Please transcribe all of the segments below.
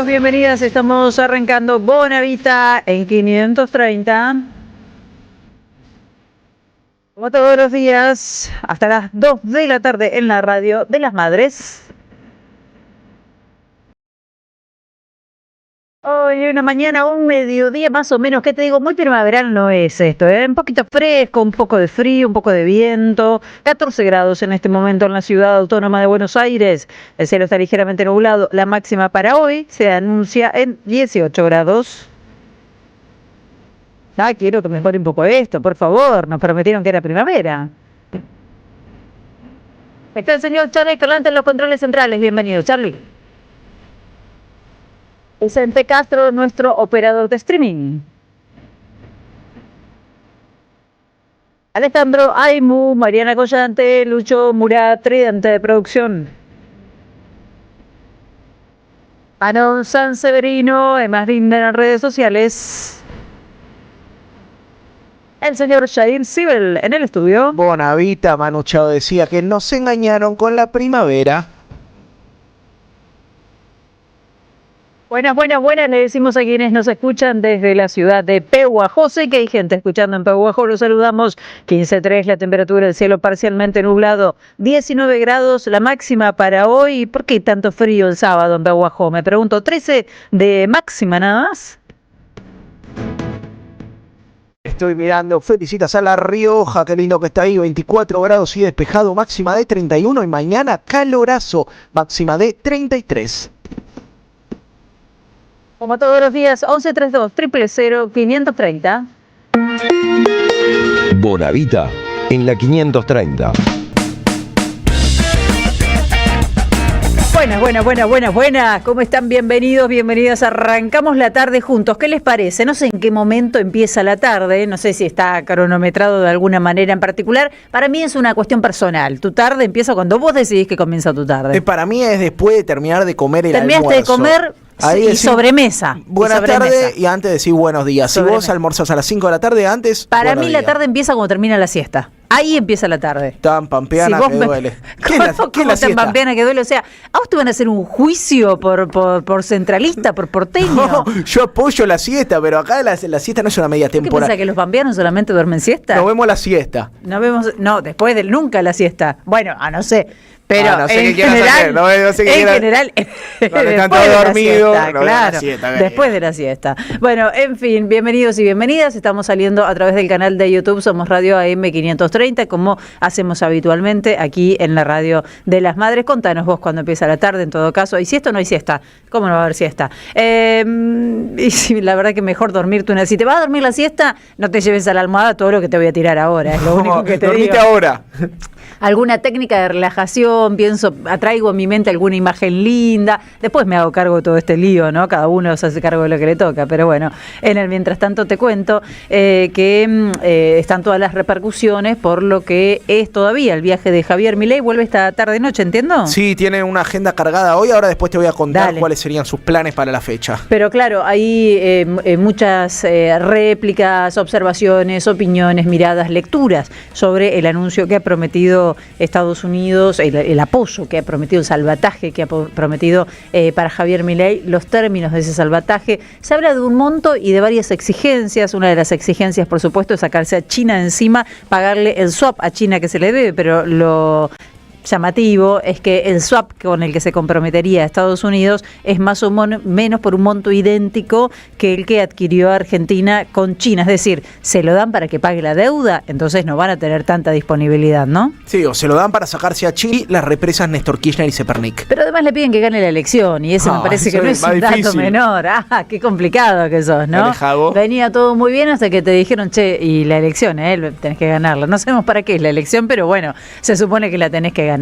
Bienvenidas, estamos arrancando Bonavita en 530. Como todos los días, hasta las 2 de la tarde en la radio de las madres. Hoy una mañana, un mediodía más o menos, ¿qué te digo? Muy primaveral no es esto, ¿eh? Un poquito fresco, un poco de frío, un poco de viento. 14 grados en este momento en la ciudad autónoma de Buenos Aires. El cielo está ligeramente nublado. La máxima para hoy se anuncia en 18 grados. Quiero que mejore un poco esto, por favor. Nos prometieron que era primavera. Está el señor Charlie Escalante en los controles centrales. Bienvenido, Charlie. Vicente Castro, nuestro operador de streaming. Alejandro Aimu, Mariana Collante, Lucho Murat, tridente de producción. Manon Sanseverino, más linda en las redes sociales. El señor Jair Sibel en el estudio. Bonavita, Manu Chao decía que nos engañaron con la primavera. Buenas, le decimos a quienes nos escuchan desde la ciudad de Pehuajó. Sé que hay gente escuchando en Pehuajó, los saludamos. 15.3 la temperatura, el cielo parcialmente nublado, 19 grados la máxima para hoy. ¿Por qué tanto frío el sábado en Pehuajó? Me pregunto, 13 de máxima nada más. Estoy mirando, felicitas a La Rioja, qué lindo que está ahí, 24 grados y despejado, máxima de 31 y mañana calorazo, máxima de 33. Como todos los días, 1132-000-530. Bonavita, en la 530. Buenas. ¿Cómo están? Bienvenidas. Arrancamos la tarde juntos. ¿Qué les parece? No sé en qué momento empieza la tarde. No sé si está cronometrado de alguna manera en particular. Para mí es una cuestión personal. Tu tarde empieza cuando vos decidís que comienza tu tarde. Para mí es después de terminar de comer el almuerzo. Terminaste de comer y sobremesa. Buenas tardes y antes decir buenos días. Sobremesa. Si vos almorzás a las 5 de la tarde antes. Para mí la tarde empieza cuando termina la siesta. Ahí empieza la tarde. Tan pampeana que duele. ¿Qué es la tan pampeana que duele? O sea, ¿a vos te van a hacer un juicio por centralista, por porteño? No, yo apoyo la siesta, pero acá la siesta no es una media temporada. ¿Qué piensa que los pampeanos solamente duermen siesta? Nos vemos la siesta. Después del nunca la siesta. Bueno, no sé. Pero no sé en qué quieras general, hacer. No sé qué en general, cuando están después todos de dormidos, la siesta, claro, después de la siesta. Bueno, en fin, bienvenidos y bienvenidas. Estamos saliendo a través del canal de YouTube Somos Radio AM 530, como hacemos habitualmente aquí en la radio de las madres. Contanos vos cuando empieza la tarde, en todo caso. ¿Hay siesta o no hay siesta? ¿Cómo no va a haber siesta? Y sí, la verdad que mejor dormirte una. Si te vas a dormir la siesta, no te lleves a la almohada todo lo que te voy a tirar ahora. Es lo único que te dormite digo. ahora. Alguna técnica de relajación, atraigo en mi mente alguna imagen linda, después me hago cargo de todo este lío, ¿no? Cada uno se hace cargo de lo que le toca, pero bueno, en el mientras tanto te cuento que están todas las repercusiones por lo que es todavía el viaje de Javier Milei. Vuelve esta tarde-noche, ¿entiendo? Sí, tiene una agenda cargada hoy, ahora después te voy a contar cuáles serían sus planes para la fecha. Pero claro, hay muchas réplicas, observaciones, opiniones, miradas, lecturas sobre el anuncio que ha prometido Estados Unidos, el apoyo que ha prometido, el salvataje que ha prometido para Javier Milei, los términos de ese salvataje. Se habla de un monto y de varias exigencias. Una de las exigencias, por supuesto, es sacarse a China de encima, pagarle el swap a China que se le debe, pero lo llamativo es que el swap con el que se comprometería a Estados Unidos es más o menos por un monto idéntico que el que adquirió Argentina con China, es decir, se lo dan para que pague la deuda, entonces no van a tener tanta disponibilidad, ¿no? Sí, o se lo dan para sacarse a Chile las represas Néstor Kirchner y Zepernik. Pero además le piden que gane la elección y eso me parece que no es un dato menor. Qué complicado que sos, ¿no? Venía todo muy bien hasta que te dijeron, che, y la elección, tenés que ganarla. No sabemos para qué es la elección, pero bueno, se supone que la tenés que ganar.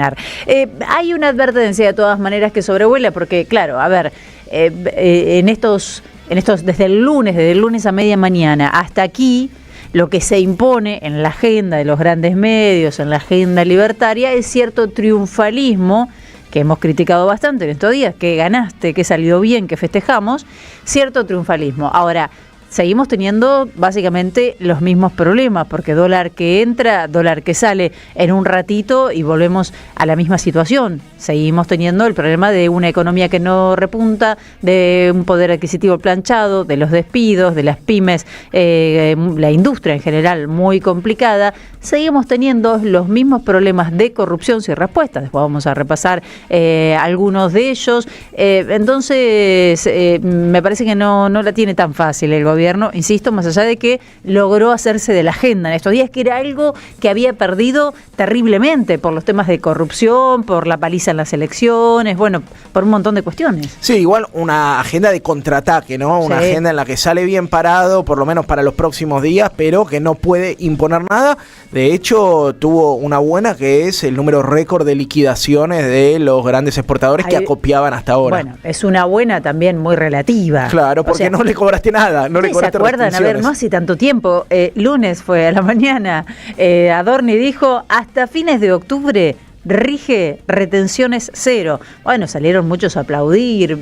Hay una advertencia de todas maneras que sobrevuela porque, claro, a ver, en estos desde el lunes a media mañana hasta aquí, lo que se impone en la agenda de los grandes medios, en la agenda libertaria, es cierto triunfalismo que hemos criticado bastante en estos días, que ganaste, que salió bien, que festejamos, cierto triunfalismo. Ahora, seguimos teniendo básicamente los mismos problemas, porque dólar que entra, dólar que sale en un ratito y volvemos a la misma situación. Seguimos teniendo el problema de una economía que no repunta, de un poder adquisitivo planchado, de los despidos, de las pymes, la industria en general muy complicada. Seguimos teniendo los mismos problemas de corrupción sin respuesta. Después vamos a repasar algunos de ellos. Entonces, me parece que no la tiene tan fácil el gobierno, insisto, más allá de que logró hacerse de la agenda en estos días, que era algo que había perdido terriblemente por los temas de corrupción, por la paliza en las elecciones, bueno, por un montón de cuestiones. Sí, igual una agenda de contraataque, ¿no? Una agenda en la que sale bien parado, por lo menos para los próximos días, pero que no puede imponer nada. De hecho, tuvo una buena, que es el número récord de liquidaciones de los grandes exportadores que acopiaban hasta ahora. Bueno, es una buena también muy relativa. Claro, porque no le cobraste nada, no le cobraste. ¿Se acuerdan? A ver, no hace tanto tiempo, lunes fue a la mañana, Adorni dijo, hasta fines de octubre rige retenciones cero. Bueno, salieron muchos a aplaudir,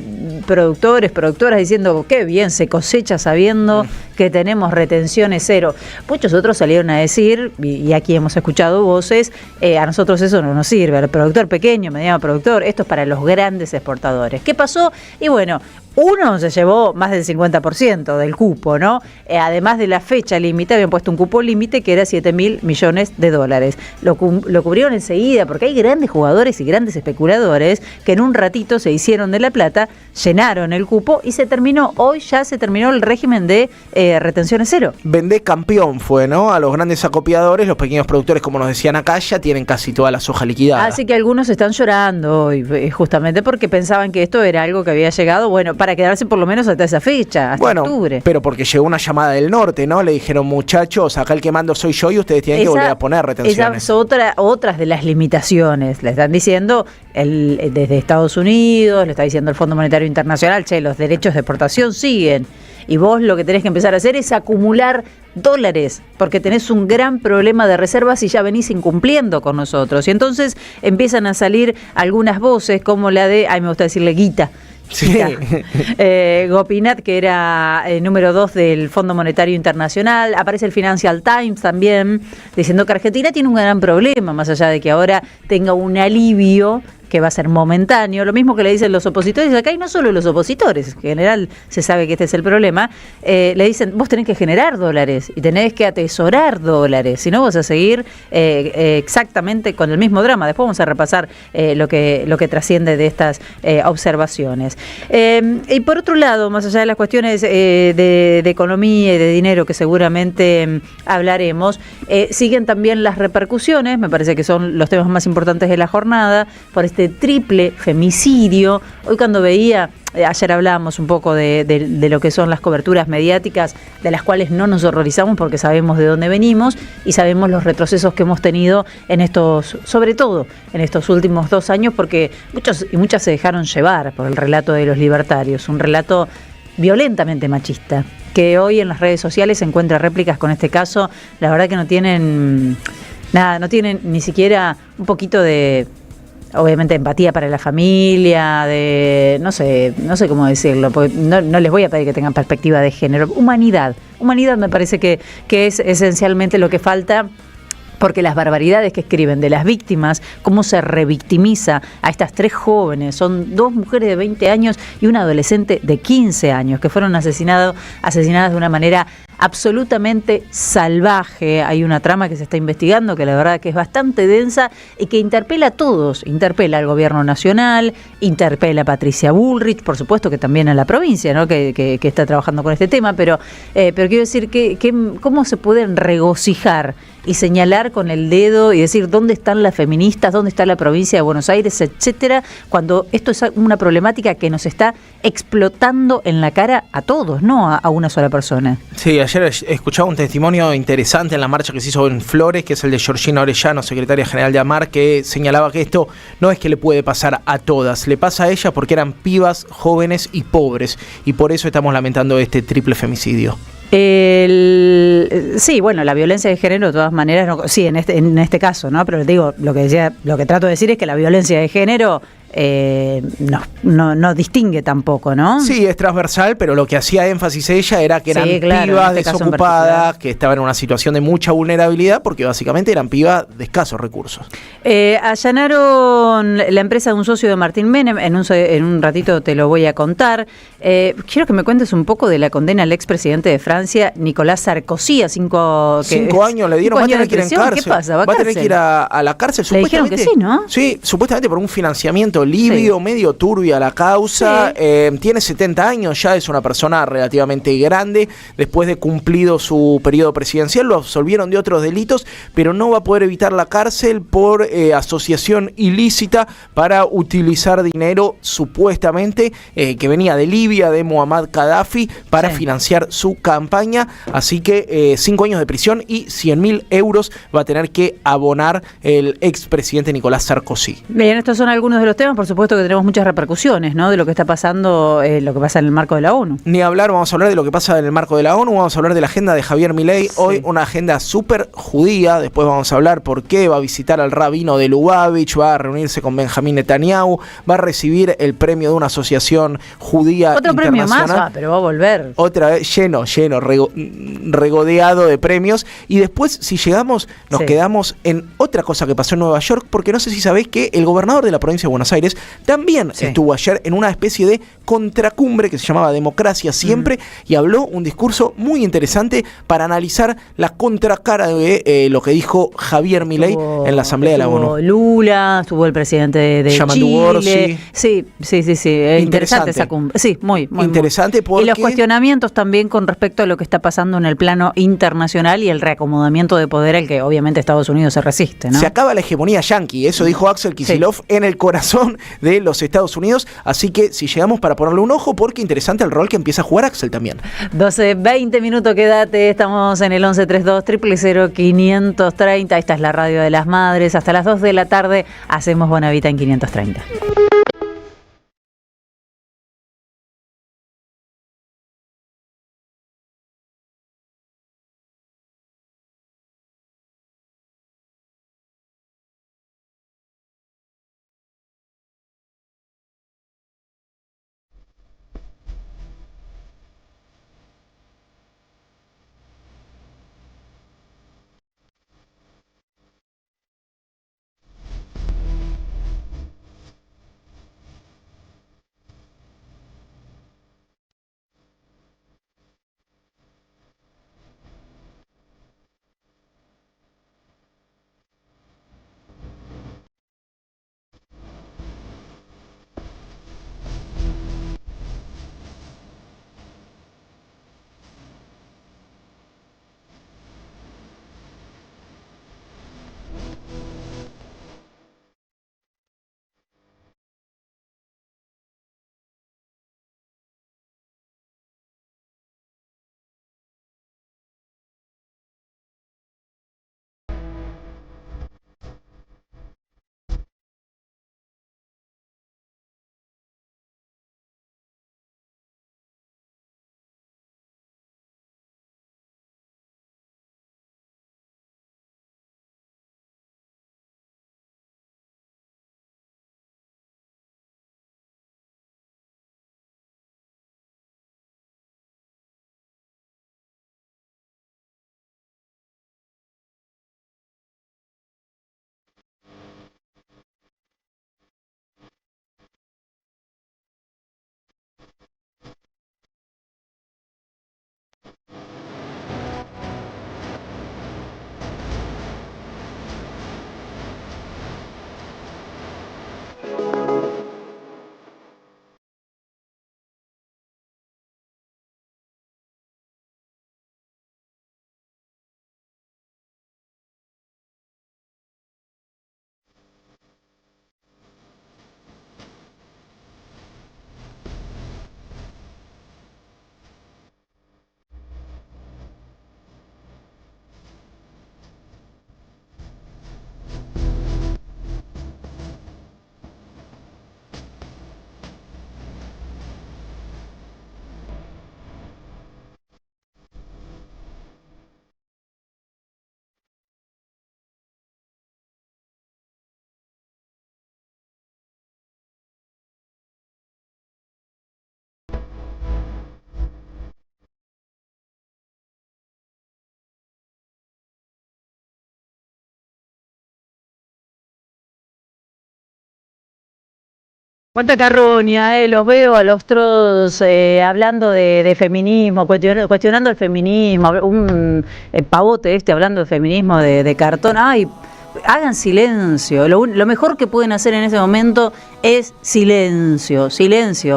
productores, productoras diciendo qué bien se cosecha sabiendo que tenemos retenciones cero. Muchos otros salieron a decir, y aquí hemos escuchado voces, a nosotros eso no nos sirve, al productor pequeño, mediano productor, esto es para los grandes exportadores. ¿Qué pasó? Y bueno, uno se llevó más del 50% del cupo, ¿no? Además de la fecha límite, habían puesto un cupo límite que era 7.000 millones de dólares. Lo cubrieron enseguida porque hay grandes jugadores y grandes especuladores que en un ratito se hicieron de la plata, llenaron el cupo y se terminó. Hoy ya se terminó el régimen de retenciones cero. Vendé campeón fue, ¿no? A los grandes acopiadores, los pequeños productores, como nos decían acá, ya tienen casi toda la soja liquidada. Así que algunos están llorando hoy, justamente porque pensaban que esto era algo que había llegado, bueno, para quedarse por lo menos hasta esa fecha, hasta octubre. Pero porque llegó una llamada del norte, ¿no? Le dijeron, muchachos, acá el que mando soy yo y ustedes tienen que volver a poner retenciones. Esa es otras de las limitaciones. Le están diciendo desde Estados Unidos, le está diciendo el Fondo Monetario Internacional, che, los derechos de exportación siguen. Y vos lo que tenés que empezar a hacer es acumular dólares, porque tenés un gran problema de reservas y ya venís incumpliendo con nosotros. Y entonces empiezan a salir algunas voces como la de, me gusta decirle guita, sí. Gopinath, que era número 2 del Fondo Monetario Internacional. Aparece el Financial Times también diciendo que Argentina tiene un gran problema, más allá de que ahora tenga un alivio que va a ser momentáneo, lo mismo que le dicen los opositores acá, y no solo los opositores, en general se sabe que este es el problema, le dicen, vos tenés que generar dólares y tenés que atesorar dólares, si no vas a seguir exactamente con el mismo drama. Después vamos a repasar lo que trasciende de estas observaciones. Y por otro lado, más allá de las cuestiones de economía y de dinero que seguramente hablaremos, siguen también las repercusiones, me parece que son los temas más importantes de la jornada, por este triple femicidio. Hoy cuando veía, ayer hablábamos un poco de lo que son las coberturas mediáticas, de las cuales no nos horrorizamos porque sabemos de dónde venimos y sabemos los retrocesos que hemos tenido en estos, sobre todo en estos últimos 2 años, porque muchos y muchas se dejaron llevar por el relato de los libertarios, un relato violentamente machista, que hoy en las redes sociales se encuentra réplicas con este caso. La verdad que no tienen nada, no tienen ni siquiera un poquito de, obviamente, empatía para la familia, de no sé cómo decirlo, porque no les voy a pedir que tengan perspectiva de género. Humanidad me parece que es esencialmente lo que falta, porque las barbaridades que escriben de las víctimas, cómo se revictimiza a estas 3 jóvenes, son 2 mujeres de 20 años y un adolescente de 15 años, que fueron asesinadas de una manera absolutamente salvaje. Hay una trama que se está investigando que la verdad que es bastante densa y que interpela a todos, interpela al gobierno nacional, interpela a Patricia Bullrich, por supuesto que también a la provincia, ¿no? que está trabajando con este tema, pero quiero decir que cómo se pueden regocijar y señalar con el dedo y decir dónde están las feministas, dónde está la provincia de Buenos Aires, etcétera, cuando esto es una problemática que nos está explotando en la cara a todos, no a una sola persona. Sí, ayer escuchaba un testimonio interesante en la marcha que se hizo en Flores, que es el de Georgina Orellano, secretaria general de AMAR, que señalaba que esto no es que le puede pasar a todas, le pasa a ella porque eran pibas, jóvenes y pobres, y por eso estamos lamentando este triple femicidio. Sí, bueno, la violencia de género de todas maneras, sí, en este caso, ¿no? Pero digo, lo que trato de decir es que la violencia de género no distingue tampoco, ¿no? Sí, es transversal, pero lo que hacía énfasis ella era que eran pibas desocupadas, que estaban en una situación de mucha vulnerabilidad, porque básicamente eran pibas de escasos recursos. Allanaron la empresa de un socio de Martín Menem, en un ratito te lo voy a contar. Quiero que me cuentes un poco de la condena al expresidente de Francia, Nicolás Sarkozy, a 5 años le dieron, va a tener que ir en cárcel. ¿Qué pasa? Va a tener que ir a la cárcel, le dijeron que sí, ¿no? Sí, supuestamente por un financiamiento libio, medio turbia la causa. Sí. Tiene 70 años, ya es una persona relativamente grande. Después de cumplido su periodo presidencial, lo absolvieron de otros delitos, pero no va a poder evitar la cárcel por asociación ilícita para utilizar dinero supuestamente que venía de Libia, de Muammar Gaddafi, para financiar su campaña. Así que 5 años de prisión y 100.000 euros va a tener que abonar el expresidente Nicolás Sarkozy. Bien, estos son algunos de los temas, por supuesto que tenemos muchas repercusiones, ¿no? De lo que está pasando, lo que pasa en el marco de la ONU. Ni hablar, vamos a hablar de lo que pasa en el marco de la ONU, vamos a hablar de la agenda de Javier Milei, hoy una agenda súper judía, después vamos a hablar por qué va a visitar al rabino de Lubavitch, va a reunirse con Benjamín Netanyahu, va a recibir el premio de una asociación judía otro internacional. Premio más, pero va a volver. Otra vez lleno, regodeado de premios. Y después, si llegamos, nos quedamos en otra cosa que pasó en Nueva York, porque no sé si sabéis que el gobernador de la provincia de Buenos Aires también estuvo ayer en una especie de contracumbre que se llamaba Democracia Siempre, y habló un discurso muy interesante para analizar la contracara de lo que dijo Javier Milei en la Asamblea de la ONU. Lula, estuvo el presidente de Chile. Sí. Interesante esa cumbre. Sí, muy interesante. Y los cuestionamientos también con respecto a lo que está pasando en el plano internacional y el reacomodamiento de poder al que obviamente Estados Unidos se resiste, ¿no? Se acaba la hegemonía yanqui, eso dijo Axel Kicillof en el corazón de los Estados Unidos, así que si llegamos para ponerle un ojo, porque interesante el rol que empieza a jugar Axel también. 12:20 minutos, quédate, estamos en el 1132 000 530, esta es la radio de las madres, hasta las 2 de la tarde hacemos Bonavita en 530. Cuánta carroña, los veo a los trolls hablando de feminismo, cuestionando el feminismo, un pavote hablando de feminismo de cartón. Ay, hagan silencio. Lo mejor que pueden hacer en ese momento es silencio,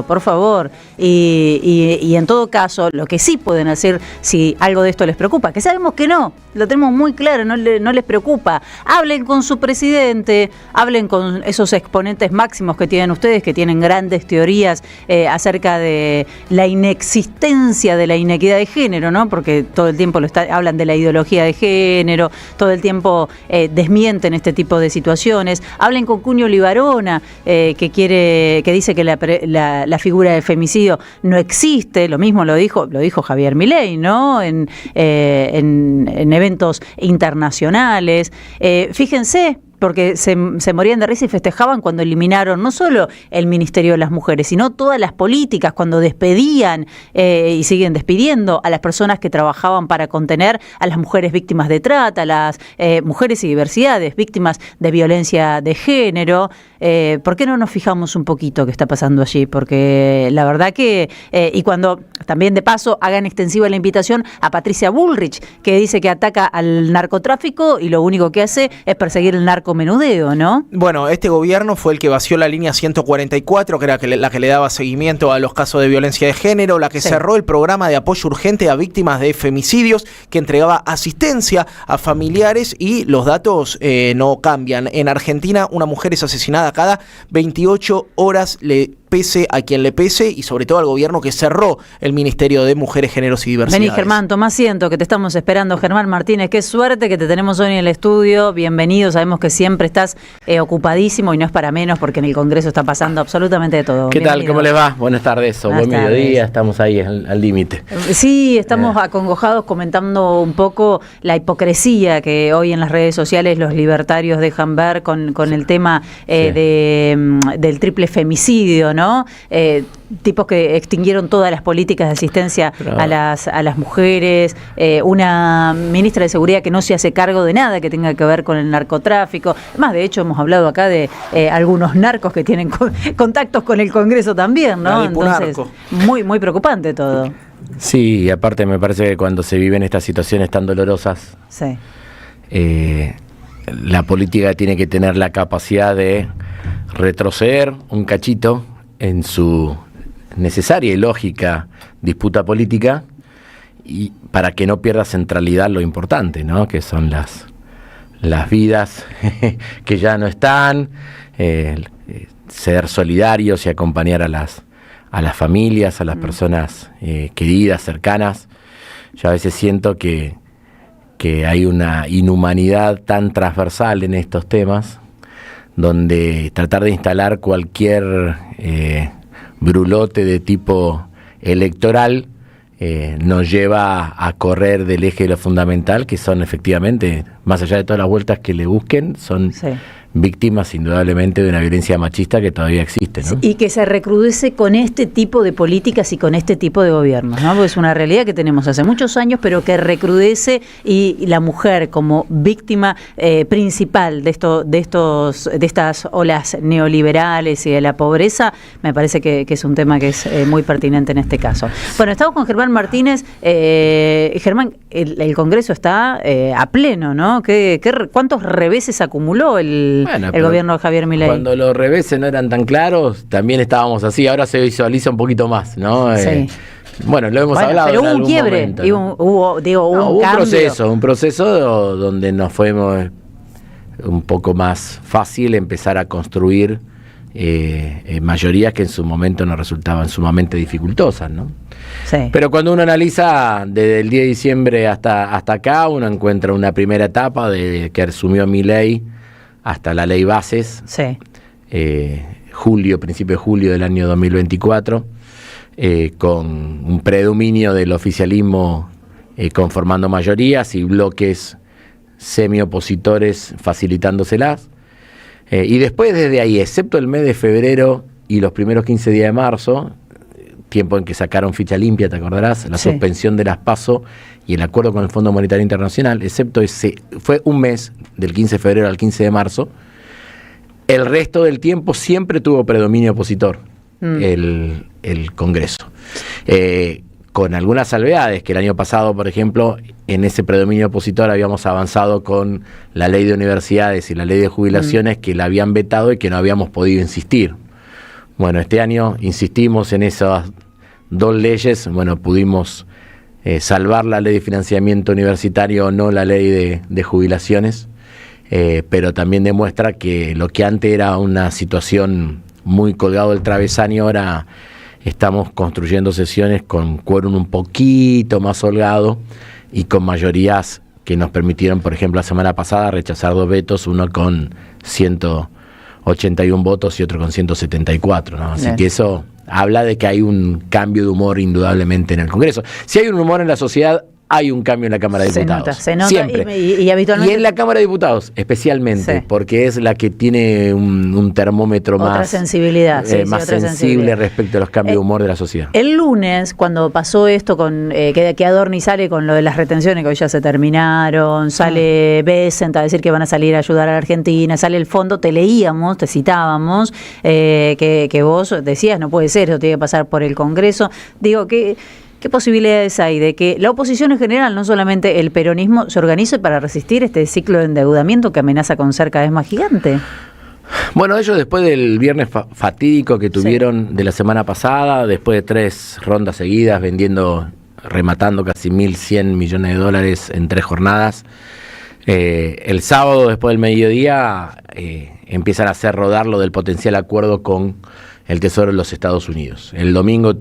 por favor. Y en todo caso, lo que sí pueden hacer, si algo de esto les preocupa, que sabemos que no, lo tenemos muy claro, no les preocupa, hablen con su presidente, hablen con esos exponentes máximos que tienen ustedes, que tienen grandes teorías acerca de la inexistencia de la inequidad de género, ¿no? Porque todo el tiempo hablan de la ideología de género, todo el tiempo desmienten este tipo de situaciones. Hablen con Cuño Libarona, que dice que la figura de femicidio no existe. Lo mismo lo dijo Javier Milei, ¿no? En eventos internacionales. Fíjense, porque se morían de risa y festejaban cuando eliminaron no solo el Ministerio de las Mujeres, sino todas las políticas, cuando despedían y siguen despidiendo a las personas que trabajaban para contener a las mujeres víctimas de trata, a las mujeres y diversidades víctimas de violencia de género. ¿Por qué no nos fijamos un poquito qué está pasando allí? Porque la verdad que, y cuando también de paso hagan extensiva la invitación a Patricia Bullrich, que dice que ataca al narcotráfico y lo único que hace es perseguir el narcomenudeo, ¿no? Bueno, este gobierno fue el que vació la línea 144, que era la que le daba seguimiento a los casos de violencia de género, la que cerró el programa de apoyo urgente a víctimas de femicidios, que entregaba asistencia a familiares, y los datos no cambian. En Argentina, una mujer es asesinada cada 28 horas, le pese a quien le pese, y sobre todo al gobierno que cerró el Ministerio de Mujeres, Géneros y Diversidades. Vení, Germán, tomá asiento, que te estamos esperando. Germán Martínez, qué suerte que te tenemos hoy en el estudio. Bienvenido, sabemos que siempre estás ocupadísimo y no es para menos, porque en el Congreso está pasando absolutamente de todo. ¿Qué Bienvenido. tal? ¿Cómo les va? Buenas tardes o buen mediodía, estamos ahí al límite. Sí, estamos acongojados comentando un poco la hipocresía que hoy en las redes sociales los libertarios dejan ver con el tema del triple femicidio, ¿no? Tipos que extinguieron todas las políticas de asistencia a las mujeres, una ministra de Seguridad que no se hace cargo de nada que tenga que ver con el narcotráfico. Además, de hecho, hemos hablado acá de algunos narcos que tienen contactos con el Congreso también, ¿no? Entonces, muy, muy preocupante todo. Sí, y aparte me parece que cuando se viven estas situaciones tan dolorosas, sí, la política tiene que tener la capacidad de retroceder un cachito en su necesaria y lógica disputa política, y para que no pierda centralidad lo importante, ¿no? Que son las vidas que ya no están, ser solidarios y acompañar a las familias, a las personas queridas, cercanas. Yo a veces siento que hay una inhumanidad tan transversal en estos temas, donde tratar de instalar cualquier brulote de tipo electoral nos lleva a correr del eje de lo fundamental, que son efectivamente, más allá de todas las vueltas que le busquen, son víctimas indudablemente de una violencia machista que todavía existe, ¿no? Y que se recrudece con este tipo de políticas y con este tipo de gobiernos, ¿no? Porque es una realidad que tenemos hace muchos años, pero que recrudece, y la mujer como víctima principal de estas olas neoliberales y de la pobreza, me parece que es un tema que es muy pertinente en este caso. Bueno, estamos con Germán Martínez. Germán, el Congreso está a pleno, ¿no? ¿Cuántos reveses acumuló el gobierno de Javier Milei? Cuando los reveses no eran tan claros, también estábamos así. Ahora se visualiza un poquito más, ¿no? Sí. Bueno, lo hemos hablado. Pero hubo un quiebre, momento, ¿no? hubo un proceso donde nos fue un poco más fácil empezar a construir mayorías que en su momento nos resultaban sumamente dificultosas, ¿no? Sí. Pero cuando uno analiza desde el 10 de diciembre hasta acá, uno encuentra una primera etapa de que asumió Milei hasta la ley bases, principio de julio del año 2024, con un predominio del oficialismo conformando mayorías y bloques semiopositores facilitándoselas. Y después, desde ahí, excepto el mes de febrero y los primeros 15 días de marzo, tiempo en que sacaron ficha limpia, ¿te acordarás? La suspensión de las PASO y el acuerdo con el Fondo Monetario Internacional, excepto ese, fue un mes, del 15 de febrero al 15 de marzo, El resto del tiempo siempre tuvo predominio opositor el Congreso. Con algunas salvedades, que el año pasado, por ejemplo, en ese predominio opositor habíamos avanzado con la ley de universidades y la ley de jubilaciones que la habían vetado y que no habíamos podido insistir. Bueno, este año insistimos en esas dos leyes, bueno, pudimos salvar la ley de financiamiento universitario o no la ley de jubilaciones, pero también demuestra que lo que antes era una situación muy colgado del travesaño, ahora estamos construyendo sesiones con quórum un poquito más holgado y con mayorías que nos permitieron, por ejemplo, la semana pasada rechazar 2 vetos, uno con 181 votos y otro con 174, ¿no? Así que eso habla de que hay un cambio de humor indudablemente en el Congreso. Si hay un humor en la sociedad, hay un cambio en la Cámara de Diputados. Se nota. Siempre. Y habitualmente. Y en la Cámara de Diputados, especialmente, Sí. porque es la que tiene un termómetro Otra más sensibilidad, más otra sensible sensibilidad. respecto a los cambios de humor de la sociedad. El lunes, cuando pasó esto con que Adorni sale con lo de las retenciones que hoy ya se terminaron, sale Bessent a decir que van a salir a ayudar a la Argentina, sale el fondo, te leíamos, te citábamos, que vos decías, no puede ser, eso tiene que pasar por el Congreso. Digo, ¿qué posibilidades hay de que la oposición en general, no solamente el peronismo, se organice para resistir este ciclo de endeudamiento que amenaza con ser cada vez más gigante? Bueno, ellos después del viernes fatídico que tuvieron de la semana pasada, después de 3 rondas seguidas, rematando casi 1.100 millones de dólares en 3 jornadas, el sábado después del mediodía empiezan a hacer rodar lo del potencial acuerdo con el Tesoro de los Estados Unidos. El domingo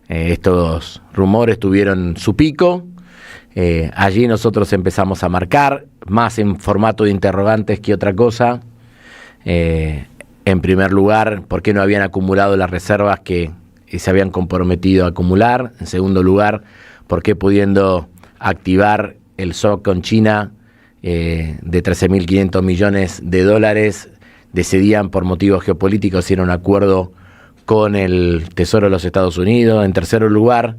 estos rumores tuvieron su pico. Allí nosotros empezamos a marcar, más en formato de interrogantes que otra cosa. En primer lugar, ¿por qué no habían acumulado las reservas que se habían comprometido a acumular? En segundo lugar, ¿por qué pudiendo activar el SOC con China de 13.500 millones de dólares decidían por motivos geopolíticos si era un acuerdo con el Tesoro de los Estados Unidos? En tercer lugar,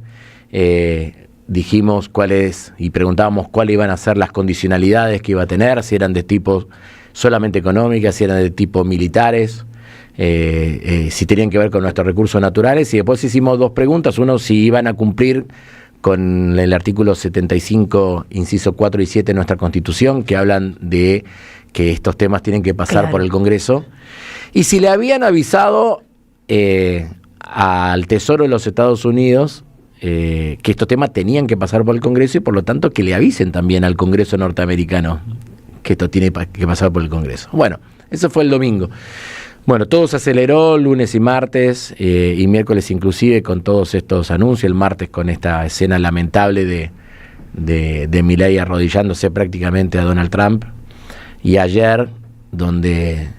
dijimos y preguntábamos cuáles iban a ser las condicionalidades que iba a tener, si eran de tipo solamente económicas, si eran de tipo militares, si tenían que ver con nuestros recursos naturales, y después hicimos 2 preguntas, uno, si iban a cumplir con el artículo 75, inciso 4 y 7 de nuestra Constitución, que hablan de que estos temas tienen que pasar por el Congreso, y si le habían avisado al Tesoro de los Estados Unidos que estos temas tenían que pasar por el Congreso y por lo tanto que le avisen también al Congreso norteamericano que esto tiene que pasar por el Congreso. Bueno, eso fue el domingo. Bueno, todo se aceleró lunes y martes y miércoles inclusive con todos estos anuncios, el martes con esta escena lamentable de Milei arrodillándose prácticamente a Donald Trump, y ayer donde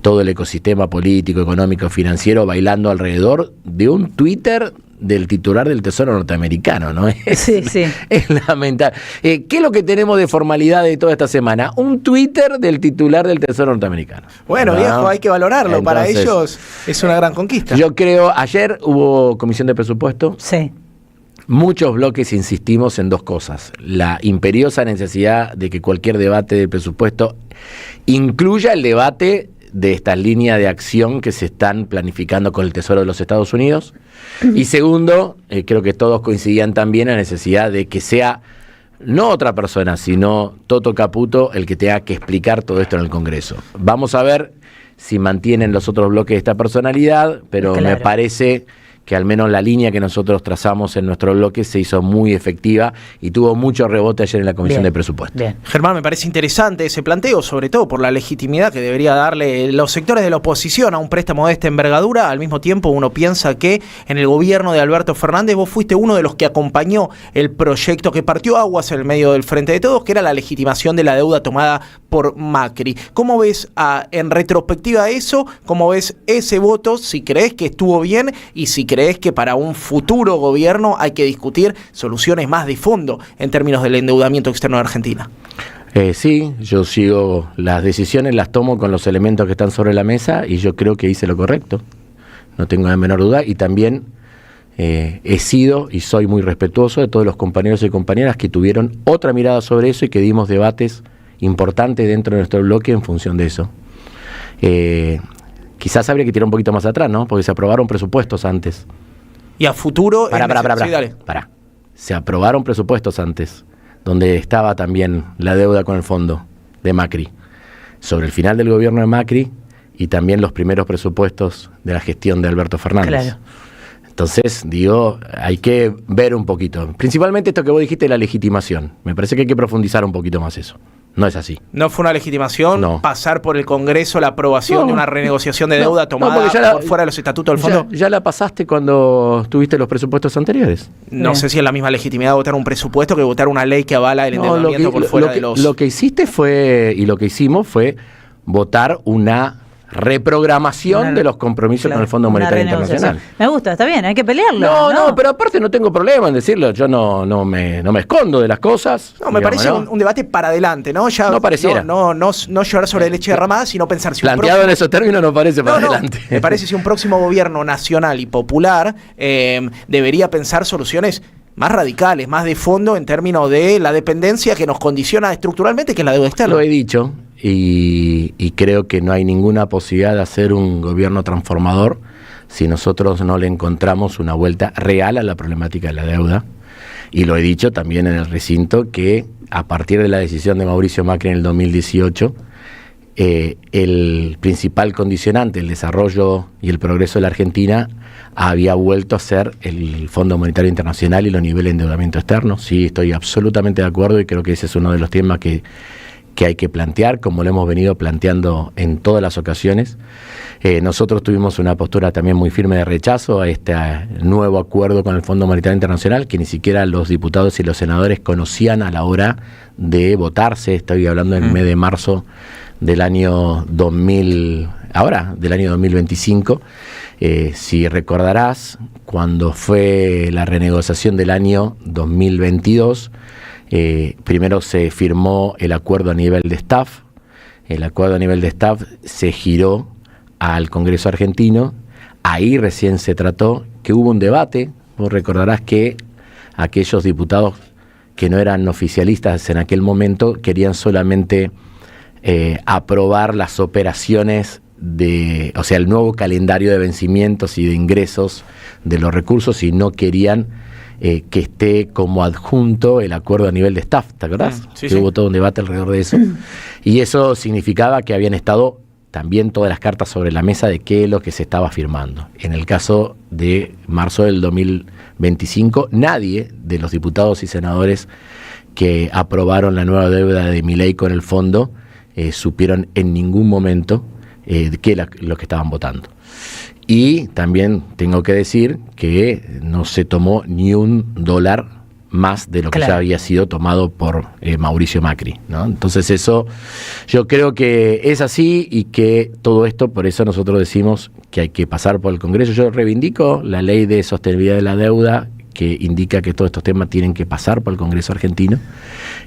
todo el ecosistema político, económico, financiero bailando alrededor de un Twitter del titular del Tesoro norteamericano, ¿no? Sí. Es lamentable. ¿Qué es lo que tenemos de formalidad de toda esta semana? Un Twitter del titular del Tesoro norteamericano. Bueno, viejo, hay que valorarlo. Entonces, para ellos es una gran conquista. Yo creo, ayer hubo comisión de presupuesto. Sí. Muchos bloques insistimos en 2 cosas. La imperiosa necesidad de que cualquier debate del presupuesto incluya el debate de estas líneas de acción que se están planificando con el Tesoro de los Estados Unidos. Y segundo, creo que todos coincidían también en la necesidad de que sea no otra persona, sino Toto Caputo el que tenga que explicar todo esto en el Congreso. Vamos a ver si mantienen los otros bloques esta personalidad, pero Claro. me parece que al menos la línea que nosotros trazamos en nuestro bloque se hizo muy efectiva y tuvo mucho rebote ayer en la Comisión de Presupuesto. Bien. Germán, me parece interesante ese planteo, sobre todo por la legitimidad que debería darle los sectores de la oposición a un préstamo de esta envergadura. Al mismo tiempo, uno piensa que en el gobierno de Alberto Fernández vos fuiste uno de los que acompañó el proyecto que partió aguas en el medio del Frente de Todos, que era la legitimación de la deuda tomada por Macri. ¿Cómo ves en retrospectiva eso? ¿Cómo ves ese voto? Si crees que estuvo bien y si crees que para un futuro gobierno hay que discutir soluciones más de fondo en términos del endeudamiento externo de Argentina. Sí, yo sigo las decisiones, las tomo con los elementos que están sobre la mesa y yo creo que hice lo correcto, no tengo la menor duda, y también he sido y soy muy respetuoso de todos los compañeros y compañeras que tuvieron otra mirada sobre eso y que dimos debates importantes dentro de nuestro bloque en función de eso. Quizás habría que tirar un poquito más atrás, ¿no? Porque se aprobaron presupuestos antes. Y a futuro... Pará. Sí, dale. Se aprobaron presupuestos antes, donde estaba también la deuda con el fondo de Macri. Sobre el final del gobierno de Macri y también los primeros presupuestos de la gestión de Alberto Fernández. Claro. Entonces, digo, hay que ver un poquito. Principalmente esto que vos dijiste de la legitimación. Me parece que hay que profundizar un poquito más eso. No es así. ¿No fue una legitimación pasar por el Congreso la aprobación de una renegociación de deuda tomada por fuera de los estatutos del fondo? Ya la pasaste cuando tuviste los presupuestos anteriores. No sé si es la misma legitimidad votar un presupuesto que votar una ley que avala el endeudamiento por fuera de los... Lo que hiciste fue, y lo que hicimos fue votar una reprogramación de los compromisos con el Fondo Monetario Internacional. Me gusta, está bien, hay que pelearlo. No, pero aparte no tengo problema en decirlo, yo no me escondo de las cosas. No, me parece un debate para adelante, ¿no? Ya no pareciera. No llorar sobre leche derramada, sino pensar si planteado en esos términos no parece para adelante. Me parece si un próximo gobierno nacional y popular debería pensar soluciones más radicales, más de fondo en términos de la dependencia que nos condiciona estructuralmente, que es la deuda externa. Lo he dicho y creo que no hay ninguna posibilidad de hacer un gobierno transformador si nosotros no le encontramos una vuelta real a la problemática de la deuda. Y lo he dicho también en el recinto que a partir de la decisión de Mauricio Macri en el 2018, el principal condicionante, el desarrollo y el progreso de la Argentina, había vuelto a ser el Fondo Monetario Internacional y los niveles de endeudamiento externo. Sí, estoy absolutamente de acuerdo y creo que ese es uno de los temas que hay que plantear, como lo hemos venido planteando en todas las ocasiones. Nosotros tuvimos una postura también muy firme de rechazo a este nuevo acuerdo con el Fondo Monetario Internacional, que ni siquiera los diputados y los senadores conocían a la hora de votarse. Estoy hablando en el mes de marzo del año 2025. Si recordarás, cuando fue la renegociación del año 2022, primero se firmó el acuerdo a nivel de staff. El acuerdo a nivel de staff se giró al Congreso argentino. Ahí recién se trató, que hubo un debate. Vos recordarás que aquellos diputados que no eran oficialistas en aquel momento querían solamente aprobar las operaciones o sea, el nuevo calendario de vencimientos y de ingresos de los recursos, y no querían que esté como adjunto el acuerdo a nivel de staff, ¿te acordás? Sí, que hubo todo un debate alrededor de eso. Y eso significaba que habían estado también todas las cartas sobre la mesa de qué es lo que se estaba firmando. En el caso de marzo del 2025, nadie de los diputados y senadores que aprobaron la nueva deuda de Milei con el fondo supieron en ningún momento qué era lo que estaban votando. Y también tengo que decir que no se tomó ni $1 más de lo que ya había sido tomado por Mauricio Macri, ¿no? Entonces eso, yo creo que es así, y que todo esto, por eso nosotros decimos que hay que pasar por el Congreso. Yo reivindico la ley de sostenibilidad de la deuda, que indica que todos estos temas tienen que pasar por el Congreso argentino,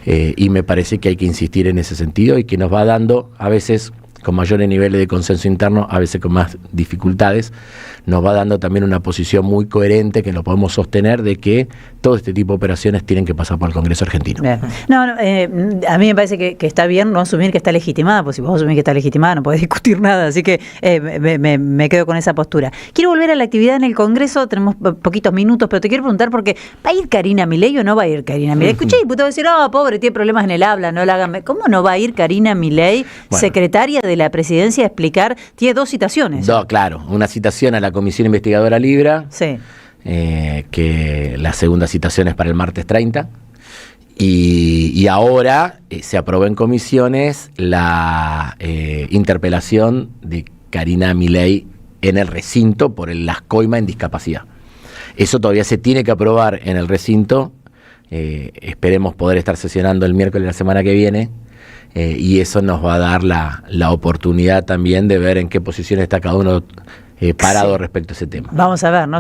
y me parece que hay que insistir en ese sentido, y que nos va dando a veces con mayores niveles de consenso interno, a veces con más dificultades, nos va dando también una posición muy coherente que lo podemos sostener, de que todo este tipo de operaciones tienen que pasar por el Congreso argentino. A mí me parece que está bien no asumir que está legitimada, pues si vos asumís que está legitimada no podés discutir nada, así que me quedo con esa postura. Quiero volver a la actividad en el Congreso, tenemos poquitos minutos, pero te quiero preguntar porque ¿va a ir Karina Milei o no va a ir Karina Milei? Escuché diputado decir, pobre, tiene problemas en el habla, no la hagan. ¿Cómo no va a ir Karina Milei, secretaria de la presidencia, a explicar? Tiene 2 citaciones. Claro, una citación a la Comisión Investigadora Libra, sí, que la segunda citación es para el martes 30, y ahora se aprobó en comisiones la interpelación de Karina Milei en el recinto por las coimas en discapacidad. Eso todavía se tiene que aprobar en el recinto. Esperemos poder estar sesionando el miércoles de la semana que viene. Y eso nos va a dar la oportunidad también de ver en qué posición está cada uno parado respecto a ese tema. Vamos a ver, ¿no?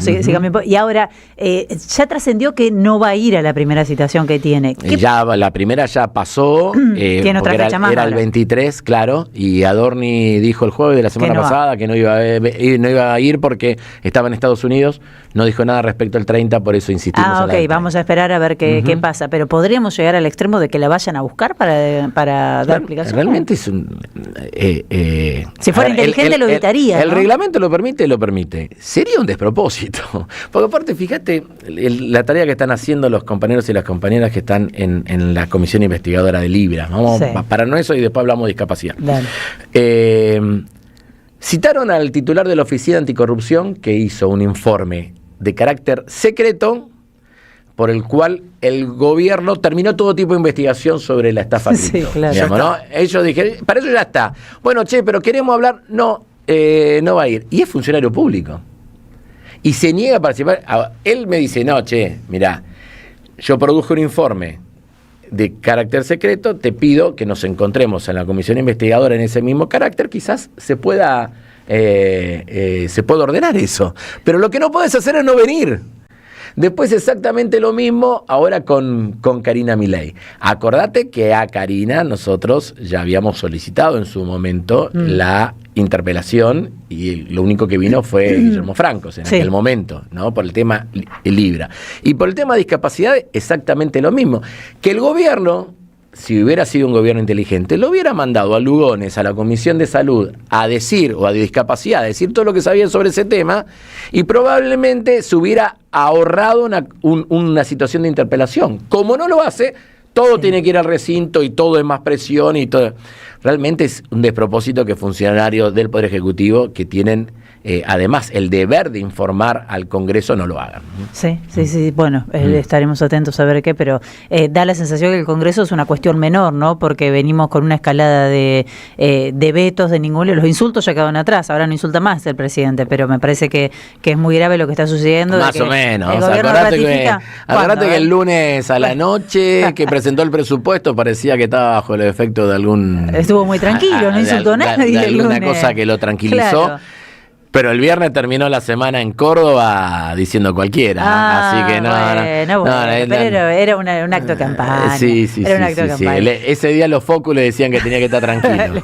Y ahora, ya trascendió que no va a ir a la primera citación que tiene. Ya la primera ya pasó, tiene otra fecha más era el ahora. 23, claro, y Adorni dijo el jueves de la semana pasada que no iba a ir porque estaba en Estados Unidos, no dijo nada respecto al 30, por eso insistimos en la del 30. Vamos a esperar a ver qué pasa, pero podríamos llegar al extremo de que la vayan a buscar para dar explicaciones. Realmente es un... si fuera inteligente lo evitaría, el ¿no? reglamento lo permite. Sería un despropósito. Porque aparte, fíjate, la tarea que están haciendo los compañeros y las compañeras que están en la comisión investigadora de Libra. Vamos para no eso y después hablamos de discapacidad. Citaron al titular de la Oficina Anticorrupción que hizo un informe de carácter secreto por el cual el gobierno terminó todo tipo de investigación sobre la estafa cripto. Sí, claro. Digamos, ¿no? Ellos dijeron, para eso ya está. Bueno, pero queremos hablar, no va a ir. Y es funcionario público. Y se niega a participar. Él me dice, mirá, yo produjo un informe de carácter secreto, te pido que nos encontremos en la comisión investigadora en ese mismo carácter, quizás se pueda ordenar eso. Pero lo que no puedes hacer es no venir. Después exactamente lo mismo ahora con Karina Milei. Acordate que a Karina nosotros ya habíamos solicitado en su momento la interpelación y lo único que vino fue Guillermo Franco en aquel momento, ¿no? Por el tema Libra. Y por el tema de discapacidad exactamente lo mismo. Que el gobierno, si hubiera sido un gobierno inteligente, lo hubiera mandado a Lugones, a la Comisión de Salud, a decir, o a Discapacidad, a decir todo lo que sabían sobre ese tema, y probablemente se hubiera ahorrado una situación de interpelación. Como no lo hace, todo tiene que ir al recinto y todo es más presión y todo. Realmente es un despropósito que funcionarios del Poder Ejecutivo que tienen además el deber de informar al Congreso no lo hagan. Sí. Bueno, estaremos atentos a ver qué, pero da la sensación que el Congreso es una cuestión menor, ¿no? Porque venimos con una escalada de vetos de ningún lado. Los insultos ya quedaron atrás, ahora no insulta más el presidente, pero me parece que es muy grave lo que está sucediendo. Más o menos. Acordate que el lunes a la noche que presentó el presupuesto parecía que estaba bajo el efecto de algún... Estuvo muy tranquilo, no insultó a nadie. De alguna cosa que lo tranquilizó. Claro. Pero el viernes terminó la semana en Córdoba diciendo cualquiera, así que pero era un acto de campaña. Era un acto de campaña. Ese día los Focus le decían que tenía que estar tranquilo.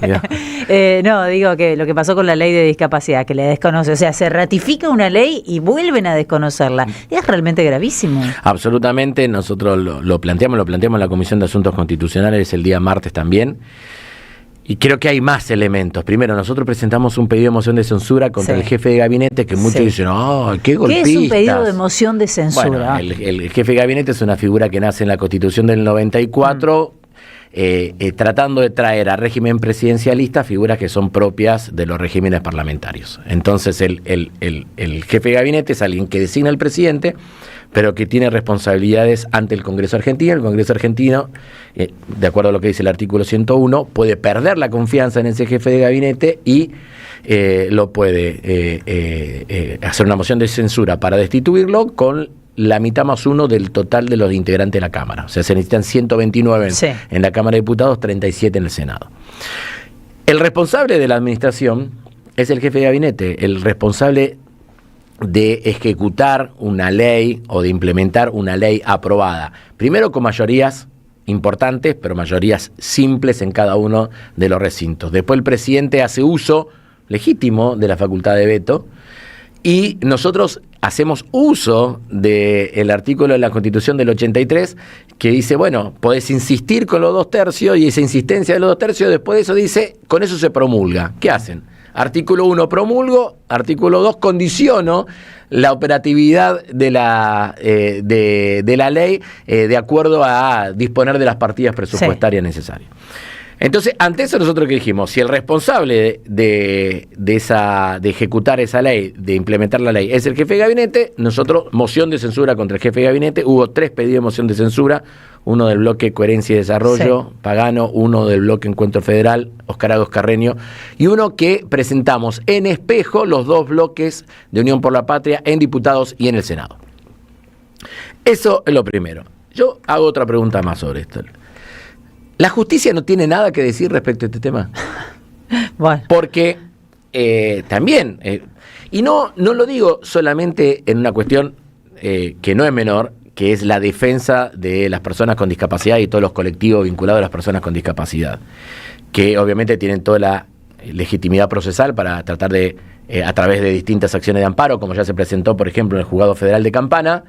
Digo que lo que pasó con la ley de discapacidad, que le desconoce, o sea, se ratifica una ley y vuelven a desconocerla. Es realmente gravísimo. Absolutamente, nosotros lo planteamos en la Comisión de Asuntos Constitucionales el día martes también. Y creo que hay más elementos. Primero, nosotros presentamos un pedido de moción de censura contra el jefe de gabinete, que muchos dicen, qué golpistas. ¿Qué es un pedido de moción de censura? Bueno, el jefe de gabinete es una figura que nace en la Constitución del 94, tratando de traer a régimen presidencialista figuras que son propias de los regímenes parlamentarios. Entonces, el jefe de gabinete es alguien que designa al presidente, pero que tiene responsabilidades ante el Congreso argentino. El Congreso argentino, de acuerdo a lo que dice el artículo 101, puede perder la confianza en ese jefe de gabinete y lo puede hacer una moción de censura para destituirlo con la mitad más uno del total de los integrantes de la Cámara. O sea, se necesitan 129 en la Cámara de Diputados, 37 en el Senado. El responsable de la administración es el jefe de gabinete, el responsable de ejecutar una ley o de implementar una ley aprobada, primero con mayorías importantes, pero mayorías simples en cada uno de los recintos. Después el presidente hace uso legítimo de la facultad de veto y nosotros hacemos uso del artículo de la Constitución del 83 que dice, bueno, podés insistir con los 2/3 y esa insistencia de los 2/3 después de eso dice, con eso se promulga. ¿Qué hacen? Artículo 1 promulgo, artículo 2 condiciono la operatividad de la ley de acuerdo a disponer de las partidas presupuestarias necesarias. Entonces, ante eso nosotros que dijimos, si el responsable de ejecutar esa ley, de implementar la ley, es el jefe de gabinete, nosotros moción de censura contra el jefe de gabinete, hubo 3 pedidos de moción de censura, uno del bloque Coherencia y Desarrollo, Pagano, uno del bloque Encuentro Federal, Oscar Agos Carreño, y uno que presentamos en espejo los 2 bloques de Unión por la Patria en diputados y en el Senado. Eso es lo primero. Yo hago otra pregunta más sobre esto. ¿La justicia no tiene nada que decir respecto a este tema? Bueno. Porque también, Y no lo digo solamente en una cuestión que no es menor, que es la defensa de las personas con discapacidad y todos los colectivos vinculados a las personas con discapacidad, que obviamente tienen toda la legitimidad procesal para tratar de, a través de distintas acciones de amparo, como ya se presentó, por ejemplo, en el Juzgado Federal de Campana,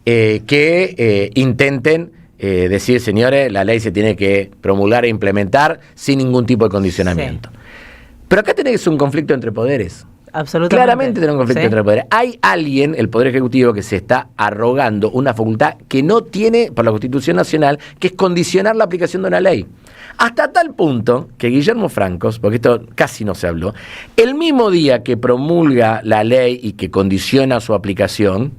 que intenten decir, señores, la ley se tiene que promulgar e implementar sin ningún tipo de condicionamiento. Sí. Pero acá tenés un conflicto entre poderes. Absolutamente. Claramente tenés un conflicto entre poderes. Hay alguien, el Poder Ejecutivo, que se está arrogando una facultad que no tiene por la Constitución Nacional, que es condicionar la aplicación de una ley. Hasta tal punto que Guillermo Francos, porque esto casi no se habló, el mismo día que promulga la ley y que condiciona su aplicación,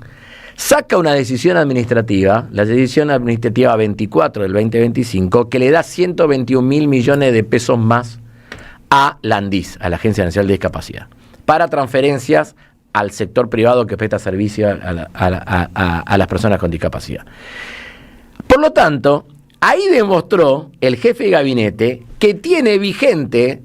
saca una decisión administrativa, la decisión administrativa 24 del 2025, que le da 121.000 millones de pesos más a la ANDIS, a la Agencia Nacional de Discapacidad, para transferencias al sector privado que presta servicio a las personas con discapacidad. Por lo tanto, ahí demostró el jefe de gabinete que tiene vigente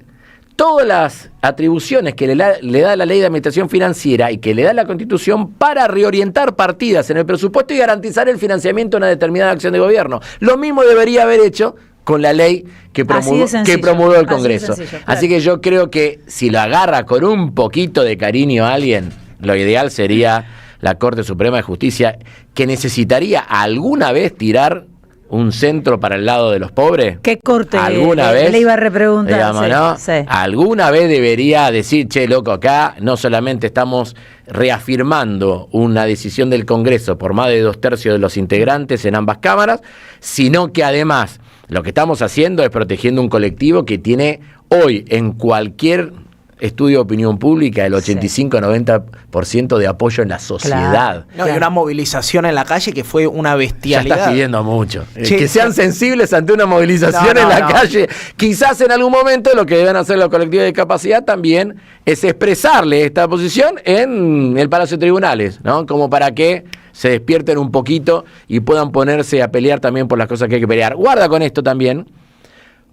todas las atribuciones que le da la Ley de Administración Financiera y que le da la Constitución para reorientar partidas en el presupuesto y garantizar el financiamiento de una determinada acción de gobierno. Lo mismo debería haber hecho con la ley que promulgó el Congreso. Así que yo creo que si lo agarra con un poquito de cariño a alguien, lo ideal sería la Corte Suprema de Justicia, que necesitaría alguna vez tirar un centro para el lado de los pobres. ¿Qué corte? ¿Alguna vez? Le iba a repreguntar. Digamos, ¿no? Sí. Alguna vez debería decir, che, loco, acá no solamente estamos reafirmando una decisión del Congreso por más de 2/3 de los integrantes en ambas cámaras, sino que además lo que estamos haciendo es protegiendo un colectivo que tiene hoy en cualquier estudio de opinión pública el 85-90% de apoyo en la sociedad. Claro. No, y una movilización en la calle que fue una bestialidad. Ya estás pidiendo mucho. Que sean sensibles ante una movilización en la calle. Quizás en algún momento lo que deben hacer los colectivos de discapacidad también es expresarle esta posición en el Palacio de Tribunales, ¿no? Como para que se despierten un poquito y puedan ponerse a pelear también por las cosas que hay que pelear. Guarda con esto también,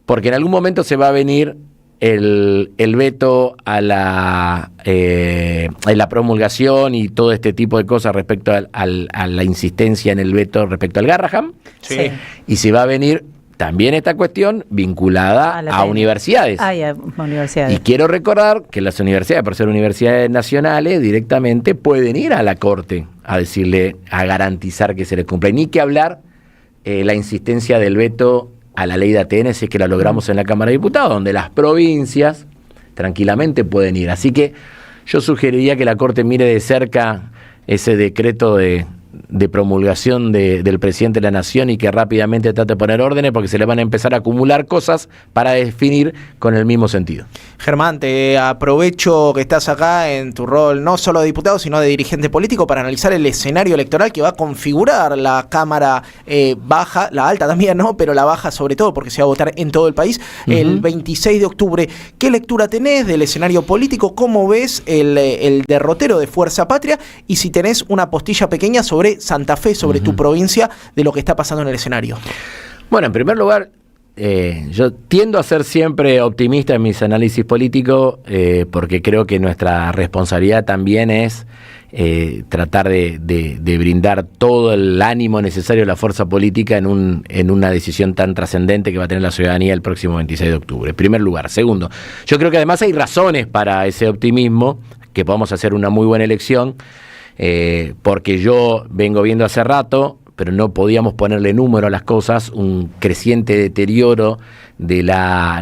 porque en algún momento se va a venir el veto a la promulgación y todo este tipo de cosas respecto a la insistencia en el veto respecto al Garrahan. Sí. Y se va a venir también esta cuestión vinculada a universidades. A universidades. Y quiero recordar que las universidades, por ser universidades nacionales, directamente pueden ir a la Corte a decirle, a garantizar que se les cumpla. Y ni que hablar la insistencia del veto a la ley de ATN, si es que la logramos en la Cámara de Diputados, donde las provincias tranquilamente pueden ir. Así que yo sugeriría que la Corte mire de cerca ese decreto de promulgación del presidente de la Nación y que rápidamente trate de poner órdenes, porque se le van a empezar a acumular cosas para definir con el mismo sentido. Germán, te aprovecho que estás acá en tu rol no solo de diputado, sino de dirigente político para analizar el escenario electoral que va a configurar la Cámara baja, la alta también, ¿no? Pero la baja sobre todo porque se va a votar en todo el país el 26 de octubre. ¿Qué lectura tenés del escenario político? ¿Cómo ves el derrotero de Fuerza Patria? Y si tenés una postilla pequeña sobre Santa Fe, sobre tu provincia, de lo que está pasando en el escenario. Bueno, en primer lugar, yo tiendo a ser siempre optimista en mis análisis políticos, porque creo que nuestra responsabilidad también es tratar de brindar todo el ánimo necesario a la fuerza política en una decisión tan trascendente que va a tener la ciudadanía el próximo 26 de octubre. En primer lugar. Segundo, yo creo que además hay razones para ese optimismo, que podamos hacer una muy buena elección, porque yo vengo viendo hace rato, pero no podíamos ponerle número a las cosas, un creciente deterioro de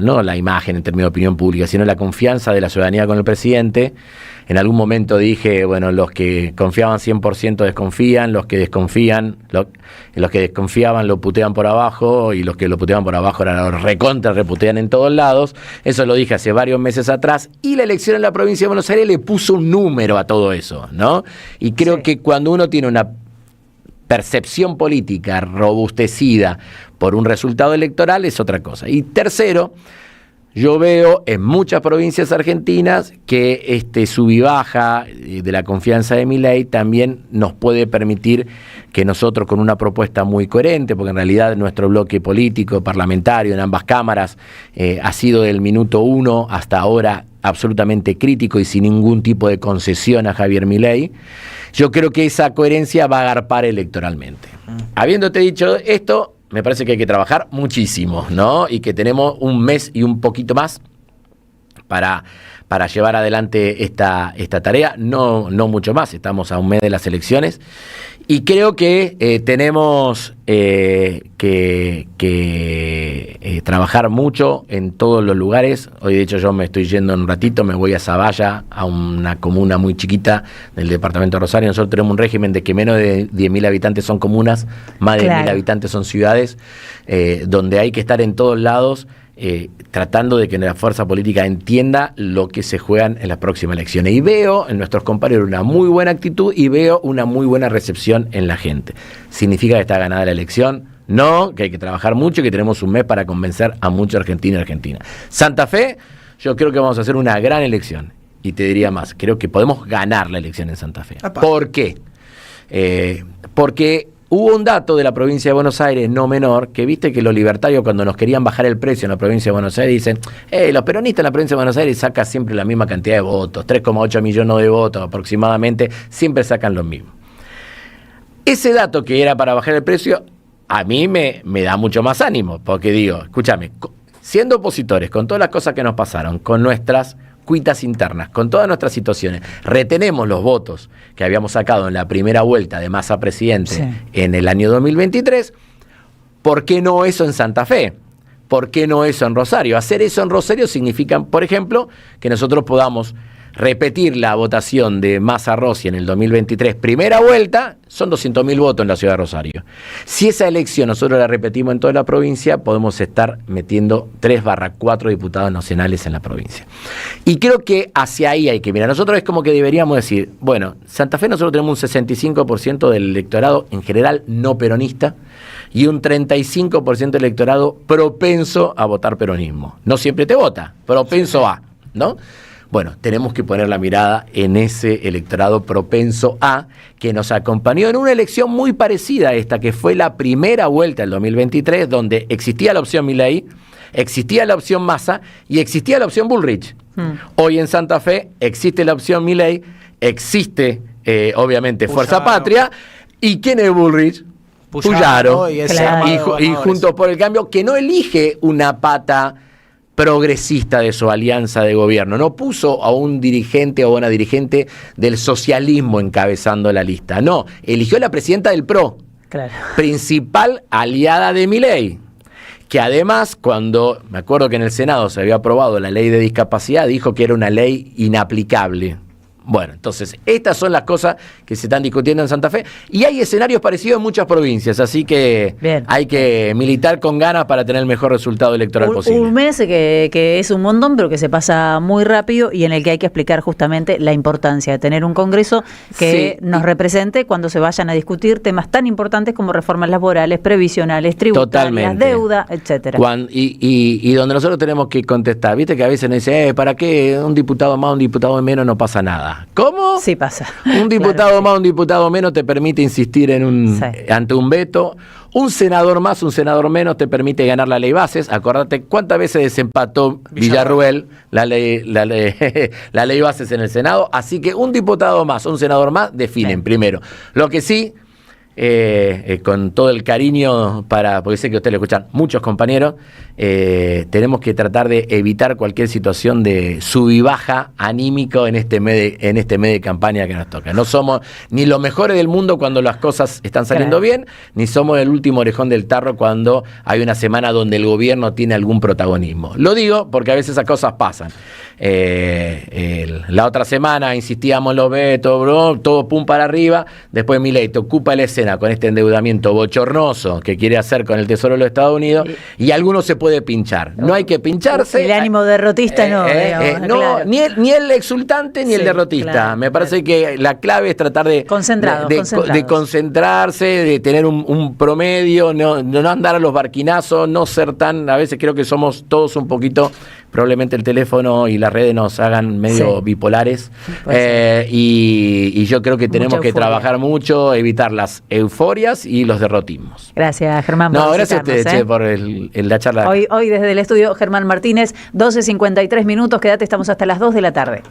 no la imagen en términos de opinión pública, sino la confianza de la ciudadanía con el presidente. En algún momento dije, bueno, los que confiaban 100% desconfían, los que desconfían, los que desconfiaban lo putean por abajo, y los que lo puteaban por abajo ahora lo recontra reputean en todos lados. Eso lo dije hace varios meses atrás, y la elección en la provincia de Buenos Aires le puso un número a todo eso, ¿no? Y creo que cuando uno tiene una percepción política robustecida por un resultado electoral es otra cosa. Y tercero, yo veo en muchas provincias argentinas que este sub y baja de la confianza de Milei también nos puede permitir que nosotros, con una propuesta muy coherente, porque en realidad nuestro bloque político, parlamentario en ambas cámaras, ha sido del minuto 1 hasta ahora absolutamente crítico y sin ningún tipo de concesión a Javier Milei, yo creo que esa coherencia va a agarpar electoralmente. Habiéndote dicho esto, me parece que hay que trabajar muchísimo, ¿no? Y que tenemos un mes y un poquito más para llevar adelante esta tarea, no mucho más, estamos a un mes de las elecciones, y creo que tenemos que trabajar mucho en todos los lugares. Hoy de hecho yo me estoy yendo en un ratito, me voy a Zavalla, a una comuna muy chiquita del departamento de Rosario. Nosotros tenemos un régimen de que menos de 10.000 habitantes son comunas, más de 1.000 habitantes son ciudades, donde hay que estar en todos lados, tratando de que la fuerza política entienda lo que se juegan en las próximas elecciones. Y veo en nuestros compañeros una muy buena actitud y veo una muy buena recepción en la gente. ¿Significa que está ganada la elección? No, que hay que trabajar mucho y que tenemos un mes para convencer a muchos argentinos y argentinas. Santa Fe, yo creo que vamos a hacer una gran elección. Y te diría más, creo que podemos ganar la elección en Santa Fe. Apa. ¿Por qué? Porque hubo un dato de la provincia de Buenos Aires no menor, que viste que los libertarios cuando nos querían bajar el precio en la provincia de Buenos Aires dicen, los peronistas en la provincia de Buenos Aires sacan siempre la misma cantidad de votos, 3,8 millones de votos aproximadamente, siempre sacan los mismos. Ese dato que era para bajar el precio, a mí me da mucho más ánimo, porque digo, escúchame, siendo opositores, con todas las cosas que nos pasaron, con nuestras cuitas internas, con todas nuestras situaciones, retenemos los votos que habíamos sacado en la primera vuelta de Massa presidente en el año 2023, ¿por qué no eso en Santa Fe? ¿Por qué no eso en Rosario? Hacer eso en Rosario significa, por ejemplo, que nosotros podamos repetir la votación de Massa Rossi en el 2023, primera vuelta, son 200.000 votos en la ciudad de Rosario. Si esa elección nosotros la repetimos en toda la provincia, podemos estar metiendo 3/4 diputados nacionales en la provincia. Y creo que hacia ahí hay que mirar. Nosotros es como que deberíamos decir, bueno, Santa Fe nosotros tenemos un 65% del electorado en general no peronista y un 35% del electorado propenso a votar peronismo. No siempre te vota, propenso a, ¿no? Bueno, tenemos que poner la mirada en ese electorado propenso a, que nos acompañó en una elección muy parecida a esta, que fue la primera vuelta del 2023, donde existía la opción Milei, existía la opción Massa y existía la opción Bullrich. Hoy en Santa Fe existe la opción Milei, existe obviamente Fuerza Patria, ¿y quién es Bullrich? Puyaro, y Juntos por el Cambio, que no elige una pata progresista de su alianza de gobierno, no puso a un dirigente o una dirigente del socialismo encabezando la lista, no, eligió a la presidenta del PRO, principal aliada de Milei, que además cuando, me acuerdo que en el Senado se había aprobado la ley de discapacidad, dijo que era una ley inaplicable. Bueno, entonces, estas son las cosas que se están discutiendo en Santa Fe y hay escenarios parecidos en muchas provincias, así que hay que militar con ganas para tener el mejor resultado electoral posible. Un mes que es un montón, pero que se pasa muy rápido y en el que hay que explicar justamente la importancia de tener un Congreso que nos represente cuando se vayan a discutir temas tan importantes como reformas laborales, previsionales, tributarias, deuda, etcétera. Y donde nosotros tenemos que contestar, viste que a veces nos dicen, ¿para qué un diputado más, un diputado menos no pasa nada? ¿Cómo? Sí pasa. Un diputado más, un diputado menos te permite insistir ante un veto. Un senador más, un senador menos te permite ganar la ley bases. Acordate cuántas veces desempató Villarruel la ley bases en el Senado. Así que un diputado más, un senador más definen primero. Lo que sí, con todo el cariño porque sé que ustedes lo escuchan muchos compañeros, tenemos que tratar de evitar cualquier situación de sub y baja anímico en este mes de campaña que nos toca. No somos ni los mejores del mundo cuando las cosas están saliendo bien, ni somos el último orejón del tarro cuando hay una semana donde el gobierno tiene algún protagonismo. Lo digo porque a veces esas cosas pasan. La otra semana insistíamos en los vetos, todo pum para arriba, después Milei te ocupa la escena con este endeudamiento bochornoso que quiere hacer con el Tesoro de los Estados Unidos y algunos se puede pinchar. No hay que pincharse. El ánimo derrotista no, ni el exultante ni el derrotista. Me parece que la clave es tratar de concentrarse, de tener un promedio, no andar a los barquinazos, no ser tan, a veces creo que somos todos un poquito probablemente el teléfono y las redes nos hagan medio bipolares, y yo creo que tenemos que trabajar mucho, evitar las euforias y los derrotismos. Gracias, Germán. No, gracias a ustedes, por la charla. Hoy desde el estudio Germán Martínez, 12:53 minutos, quédate, estamos hasta las 2 de la tarde.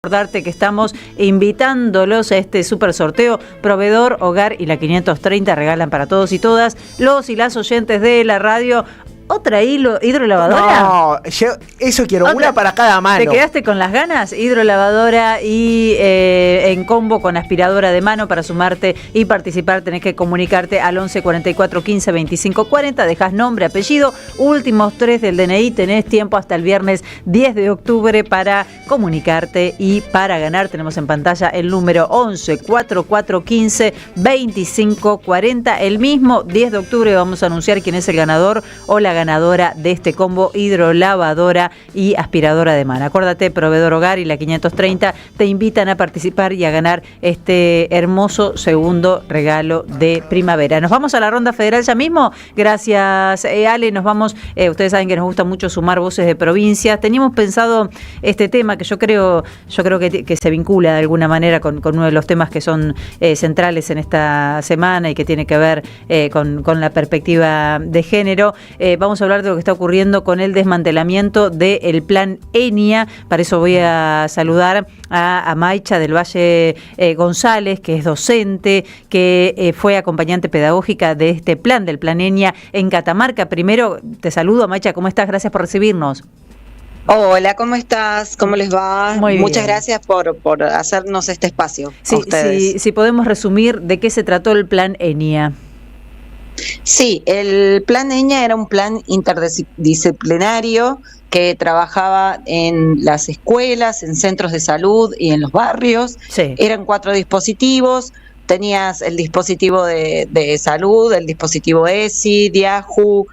Recordarte que estamos invitándolos a este super sorteo. Proveedor, Hogar y la 530 regalan para todos y todas los y las oyentes de la radio ¿otra hidrolavadora? No, eso quiero, ¿otra? Una para cada mano. ¿Te quedaste con las ganas? Hidrolavadora y en combo con aspiradora de mano. Para sumarte y participar tenés que comunicarte al 11 44 15 25 40. Dejás nombre, apellido, últimos 3 del DNI. Tenés tiempo hasta el viernes 10 de octubre para comunicarte y para ganar. Tenemos en pantalla el número 11 44 15 25 40. El mismo 10 de octubre vamos a anunciar quién es el ganador o la ganadora de este combo hidrolavadora y aspiradora de mano. Acuérdate, Proveedor Hogar y la 530 te invitan a participar y a ganar este hermoso segundo regalo de primavera. Nos vamos a la ronda federal ya mismo. Gracias, Ale. Nos vamos, ustedes saben que nos gusta mucho sumar voces de provincias. Teníamos pensado este tema que yo creo que se vincula de alguna manera con uno de los temas que son centrales en esta semana y que tiene que ver con la perspectiva de género. Vamos a hablar de lo que está ocurriendo con el desmantelamiento del plan ENIA. Para eso voy a saludar a Maicha del Valle González, que es docente, que fue acompañante pedagógica de este plan, del plan ENIA en Catamarca. Primero te saludo, Maicha, ¿cómo estás? Gracias por recibirnos. Hola, ¿cómo estás? ¿Cómo les va? Muy bien. Muchas gracias por hacernos este espacio. Sí, a ustedes. si podemos resumir de qué se trató el plan ENIA. Sí, el plan ENIA era un plan interdisciplinario que trabajaba en las escuelas, en centros de salud y en los barrios. Sí. Eran 4 dispositivos. Tenías el dispositivo de salud, el dispositivo ESI, DIAJU,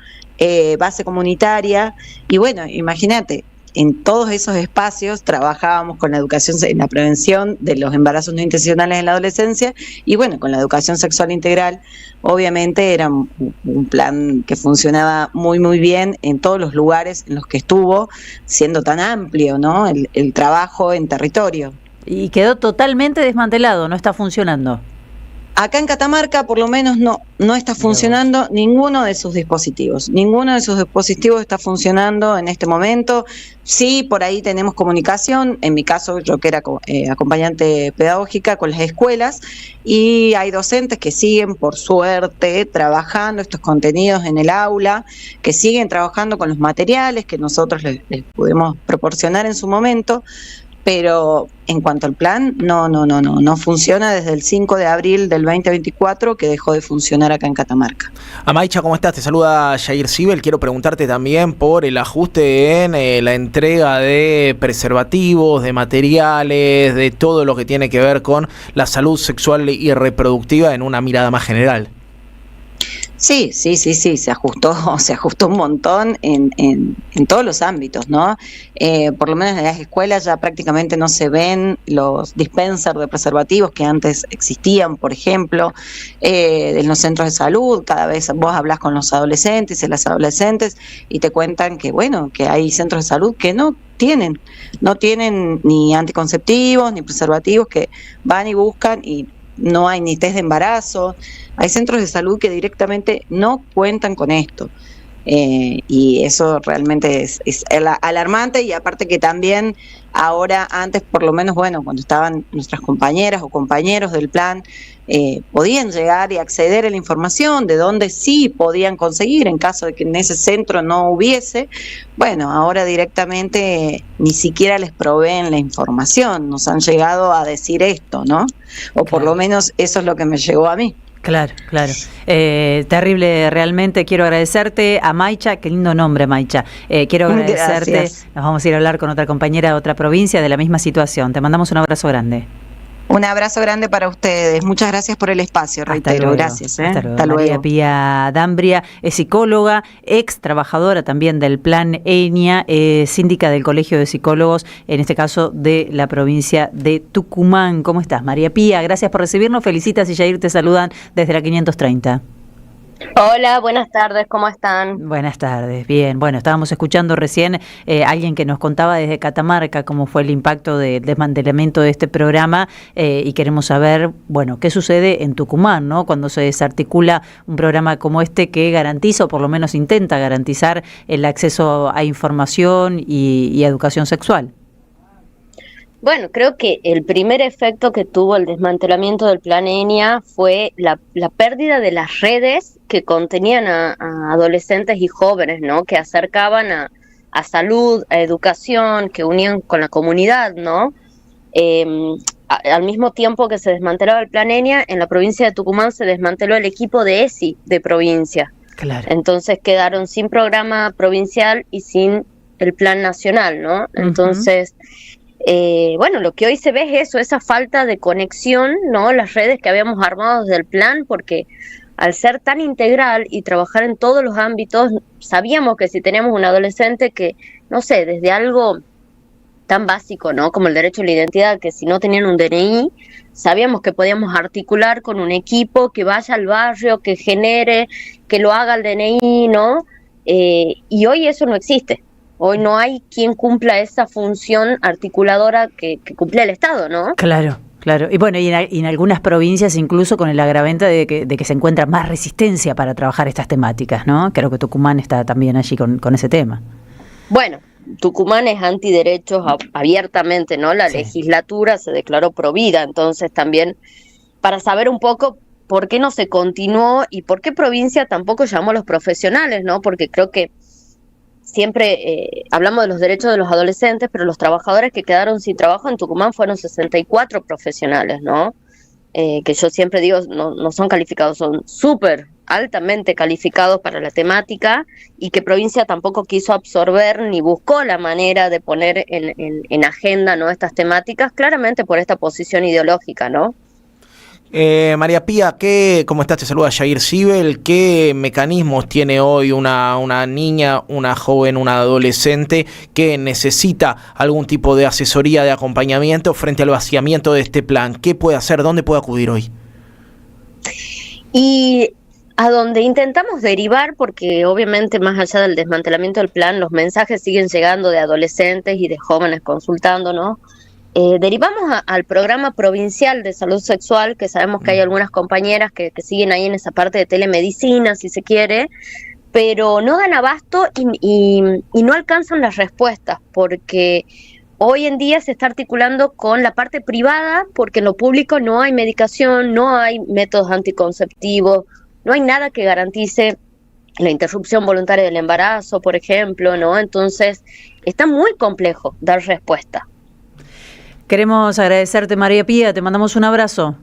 base comunitaria. Y bueno, imagínate, en todos esos espacios trabajábamos con la educación en la prevención de los embarazos no intencionales en la adolescencia y bueno, con la educación sexual integral. Obviamente era un plan que funcionaba muy bien en todos los lugares en los que estuvo, siendo tan amplio, ¿no? El trabajo en territorio. Y quedó totalmente desmantelado, no está funcionando. Acá en Catamarca por lo menos no está funcionando ninguno de sus dispositivos. Ninguno de sus dispositivos está funcionando en este momento. Sí, por ahí tenemos comunicación, en mi caso yo que era acompañante pedagógica con las escuelas, y hay docentes que siguen, por suerte, trabajando estos contenidos en el aula, que siguen trabajando con los materiales que nosotros les pudimos proporcionar en su momento. Pero en cuanto al plan, no funciona desde el 5 de abril del 2024 que dejó de funcionar acá en Catamarca. Amaicha, ¿cómo estás? Te saluda Jair Sibel. Quiero preguntarte también por el ajuste en la entrega de preservativos, de materiales, de todo lo que tiene que ver con la salud sexual y reproductiva en una mirada más general. Sí, se ajustó un montón en todos los ámbitos, ¿no? Por lo menos en las escuelas ya prácticamente no se ven los dispensers de preservativos que antes existían, por ejemplo, en los centros de salud. Cada vez vos hablás con los adolescentes y las adolescentes y te cuentan que, bueno, que hay centros de salud que no tienen ni anticonceptivos ni preservativos, que van y buscan y no hay ni test de embarazo. Hay centros de salud que directamente no cuentan con esto. Y eso realmente es alarmante, y aparte que también ahora, antes por lo menos, bueno, cuando estaban nuestras compañeras o compañeros del plan, podían llegar y acceder a la información de dónde sí podían conseguir en caso de que en ese centro no hubiese. Bueno, ahora directamente ni siquiera les proveen la información, nos han llegado a decir esto, ¿no? O por lo menos eso es lo que me llegó a mí. Claro. Terrible realmente. Quiero agradecerte a Maicha, qué lindo nombre, Maicha. Quiero agradecerte. Gracias. Nos vamos a ir a hablar con otra compañera de otra provincia de la misma situación. Te mandamos un abrazo grande. Un abrazo grande para ustedes. Muchas gracias por el espacio, reitero. Gracias. Hasta luego. María Pía Dambria es psicóloga, ex trabajadora también del Plan ENIA, síndica del Colegio de Psicólogos, en este caso de la provincia de Tucumán. ¿Cómo estás, María Pía? Gracias por recibirnos. Felicitas y Jair te saludan desde la 530. Hola, buenas tardes, ¿cómo están? Buenas tardes, bien. Bueno, estábamos escuchando recién alguien que nos contaba desde Catamarca cómo fue el impacto del desmantelamiento de este programa, y queremos saber, bueno, qué sucede en Tucumán, ¿no? Cuando se desarticula un programa como este que garantiza, o por lo menos intenta garantizar, el acceso a información y educación sexual. Bueno, creo que el primer efecto que tuvo el desmantelamiento del Plan ENIA fue la pérdida de las redes que contenían a adolescentes y jóvenes, ¿no? Que acercaban a salud, a educación, que unían con la comunidad, ¿no? Al mismo tiempo que se desmantelaba el Plan ENIA, en la provincia de Tucumán se desmanteló el equipo de ESI de provincia. Claro. Entonces quedaron sin programa provincial y sin el plan nacional, ¿no? Entonces... bueno, lo que hoy se ve es eso, esa falta de conexión, ¿no? Las redes que habíamos armado desde el plan, porque al ser tan integral y trabajar en todos los ámbitos, sabíamos que si teníamos un adolescente que, no sé, desde algo tan básico, ¿no? Como el derecho a la identidad, que si no tenían un DNI, sabíamos que podíamos articular con un equipo que vaya al barrio, que genere, que lo haga el DNI, ¿no? Y hoy eso no existe. Hoy no hay quien cumpla esa función articuladora que cumple el Estado, ¿no? Claro. Y bueno, y en algunas provincias incluso con el agravante de que se encuentra más resistencia para trabajar estas temáticas, ¿no? Creo que Tucumán está también allí con ese tema. Bueno, Tucumán es antiderechos abiertamente, ¿no? La legislatura se declaró provida, entonces también para saber un poco por qué no se continuó y por qué provincia tampoco llamó a los profesionales, ¿no? Porque creo que siempre hablamos de los derechos de los adolescentes, pero los trabajadores que quedaron sin trabajo en Tucumán fueron 64 profesionales, ¿no? Que yo siempre digo, no son calificados, son súper altamente calificados para la temática, y que provincia tampoco quiso absorber ni buscó la manera de poner en agenda, ¿no? Estas temáticas, claramente por esta posición ideológica, ¿no? María Pía, ¿cómo estás? Te saluda Jair Sibel. ¿Qué mecanismos tiene hoy una niña, una joven, una adolescente que necesita algún tipo de asesoría, de acompañamiento frente al vaciamiento de este plan? ¿Qué puede hacer? ¿Dónde puede acudir hoy? Y a donde intentamos derivar, porque obviamente más allá del desmantelamiento del plan, los mensajes siguen llegando de adolescentes y de jóvenes consultándonos. derivamos al programa provincial de salud sexual, que sabemos que hay algunas compañeras que siguen ahí en esa parte de telemedicina, si se quiere, pero no dan abasto y no alcanzan las respuestas, porque hoy en día se está articulando con la parte privada, porque en lo público no hay medicación, no hay métodos anticonceptivos, no hay nada que garantice la interrupción voluntaria del embarazo, por ejemplo, ¿no? Entonces, está muy complejo dar respuesta. Queremos agradecerte, María Pía, te mandamos un abrazo.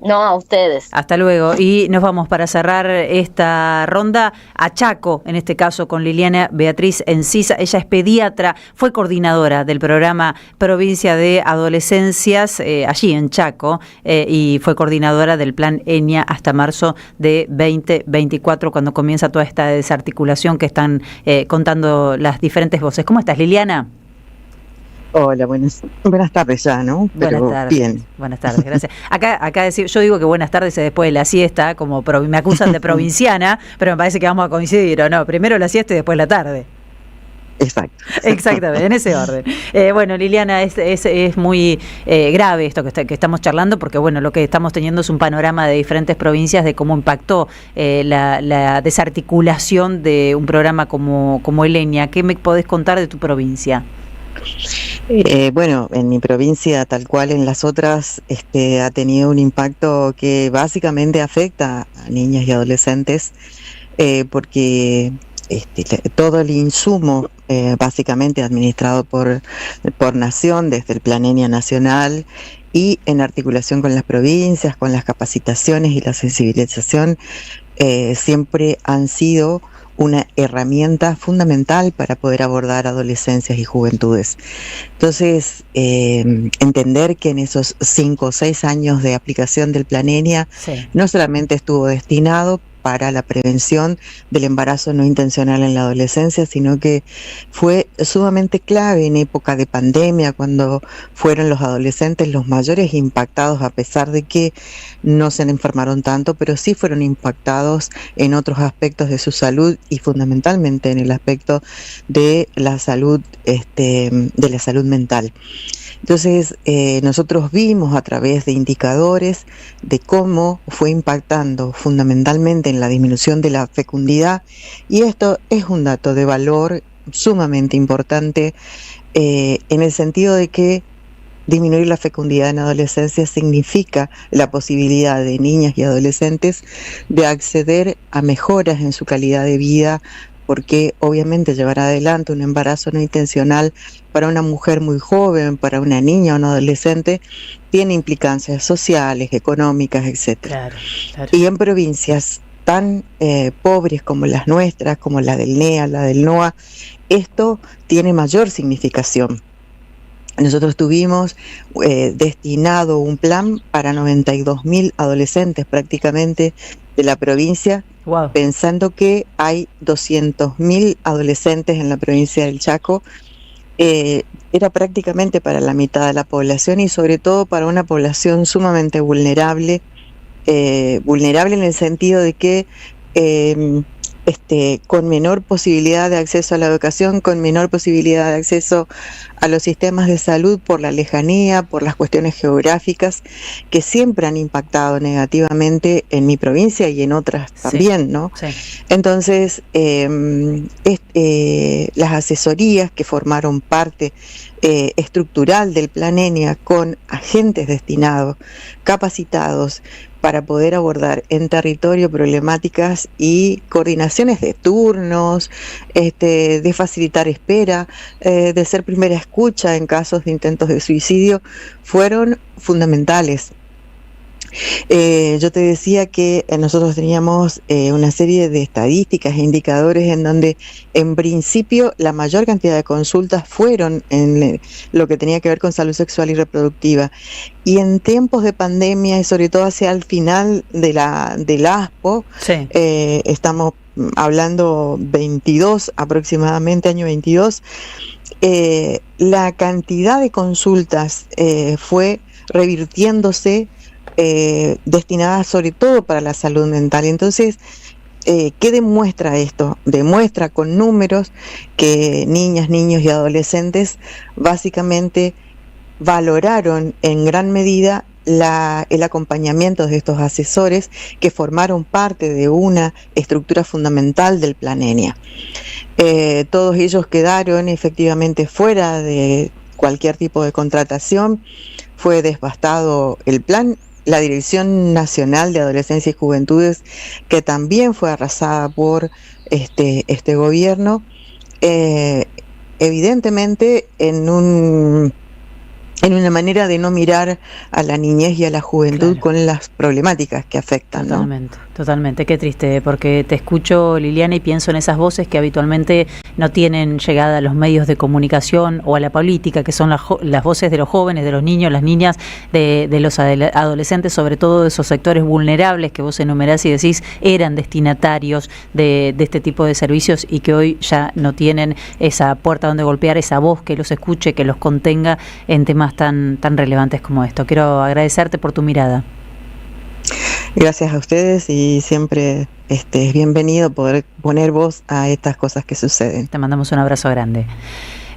No, a ustedes. Hasta luego. Y nos vamos para cerrar esta ronda a Chaco, en este caso con Liliana Beatriz Encisa. Ella es pediatra, fue coordinadora del programa Provincia de Adolescencias allí en Chaco y fue coordinadora del plan ENIA hasta marzo de 2024, cuando comienza toda esta desarticulación que están contando las diferentes voces. ¿Cómo estás, Liliana? Hola, buenas tardes ya, ¿no? Buenas Pero tardes. Bien. Buenas tardes, gracias. Acá decir, yo digo que buenas tardes es después de la siesta, como me acusan de provinciana, pero me parece que vamos a coincidir, ¿o no? Primero la siesta y después la tarde. Exacto. Exactamente, en ese orden. Bueno, Liliana, es muy grave esto que estamos charlando, porque bueno, lo que estamos teniendo es un panorama de diferentes provincias de cómo impactó la desarticulación de un programa como el ENIA. ¿Qué me podés contar de tu provincia? Bueno, en mi provincia, tal cual en las otras, ha tenido un impacto que básicamente afecta a niñas y adolescentes, porque todo el insumo, básicamente administrado por Nación, desde el Plan ENIA Nacional, y en articulación con las provincias, con las capacitaciones y la sensibilización, siempre han sido una herramienta fundamental para poder abordar adolescencias y juventudes. Entonces, entender que en esos 5 o 6 años de aplicación del Plan ENIA, sí, no solamente estuvo destinado para la prevención del embarazo no intencional en la adolescencia, sino que fue sumamente clave en época de pandemia, cuando fueron los adolescentes los mayores impactados, a pesar de que no se enfermaron tanto, pero sí fueron impactados en otros aspectos de su salud y fundamentalmente en el aspecto de la salud, de la salud mental. Entonces, nosotros vimos a través de indicadores de cómo fue impactando fundamentalmente en la disminución de la fecundidad, y esto es un dato de valor sumamente importante en el sentido de que disminuir la fecundidad en adolescencia significa la posibilidad de niñas y adolescentes de acceder a mejoras en su calidad de vida, porque obviamente llevar adelante un embarazo no intencional para una mujer muy joven, para una niña o un adolescente, tiene implicancias sociales, económicas, etc. Claro, claro. Y en provincias tan pobres como las nuestras, como la del NEA, la del NOA, esto tiene mayor significación. Nosotros tuvimos destinado un plan para 92.000 adolescentes prácticamente de la provincia, wow, pensando que hay 200.000 adolescentes en la provincia del Chaco. Era prácticamente para la mitad de la población y sobre todo para una población sumamente vulnerable en el sentido de que con menor posibilidad de acceso a la educación, con menor posibilidad de acceso a los sistemas de salud por la lejanía, por las cuestiones geográficas que siempre han impactado negativamente en mi provincia y en otras también, sí, ¿no? Sí. Entonces, las asesorías que formaron parte estructural del Plan ENIA con agentes destinados, capacitados, para poder abordar en territorio problemáticas y coordinaciones de turnos, de facilitar espera, de ser primera escucha en casos de intentos de suicidio, fueron fundamentales. Yo te decía que nosotros teníamos una serie de estadísticas e indicadores en donde en principio la mayor cantidad de consultas fueron en lo que tenía que ver con salud sexual y reproductiva, y en tiempos de pandemia y sobre todo hacia el final de del ASPO, sí, estamos hablando 22 aproximadamente, año 22, la cantidad de consultas fue revirtiéndose, destinadas sobre todo para la salud mental. Entonces, ¿qué demuestra esto? Demuestra con números que niñas, niños y adolescentes básicamente valoraron en gran medida el acompañamiento de estos asesores que formaron parte de una estructura fundamental del Plan Enia. Todos ellos quedaron efectivamente fuera de cualquier tipo de contratación, fue devastado el plan. La Dirección Nacional de Adolescencia y Juventudes, que también fue arrasada por este gobierno, evidentemente en una manera de no mirar a la niñez y a la juventud, claro, con las problemáticas que afectan, ¿no? Totalmente, qué triste, porque te escucho, Liliana, y pienso en esas voces que habitualmente no tienen llegada a los medios de comunicación o a la política, que son las voces de los jóvenes, de los niños, las niñas, de los adolescentes, sobre todo de esos sectores vulnerables que vos enumerás y decís eran destinatarios de este tipo de servicios y que hoy ya no tienen esa puerta donde golpear, esa voz que los escuche, que los contenga en temas tan relevantes como esto. Quiero agradecerte por tu mirada. Gracias a ustedes y siempre es bienvenido poder poner voz a estas cosas que suceden. Te mandamos un abrazo grande.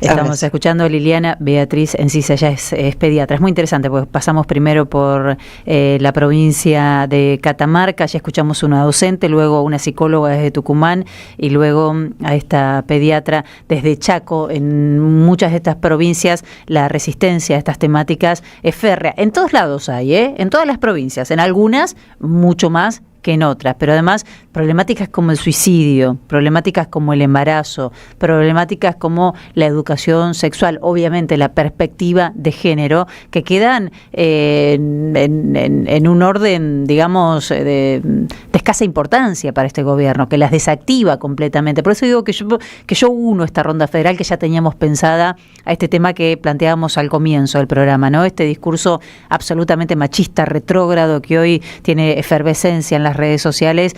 Estamos escuchando a Liliana Beatriz Encisa, ella es pediatra. Es muy interesante porque pasamos primero por la provincia de Catamarca, ya escuchamos una docente, luego una psicóloga desde Tucumán y luego a esta pediatra desde Chaco. En muchas de estas provincias la resistencia a estas temáticas es férrea. En todos lados hay, en todas las provincias, en algunas mucho más que en otras, pero además problemáticas como el suicidio, problemáticas como el embarazo, problemáticas como la educación sexual, obviamente la perspectiva de género, que quedan en un orden, digamos, de escasa importancia para este gobierno, que las desactiva completamente. Por eso digo que yo uno esta ronda federal que ya teníamos pensada a este tema que planteábamos al comienzo del programa, ¿no? Este discurso absolutamente machista, retrógrado, que hoy tiene efervescencia en las redes sociales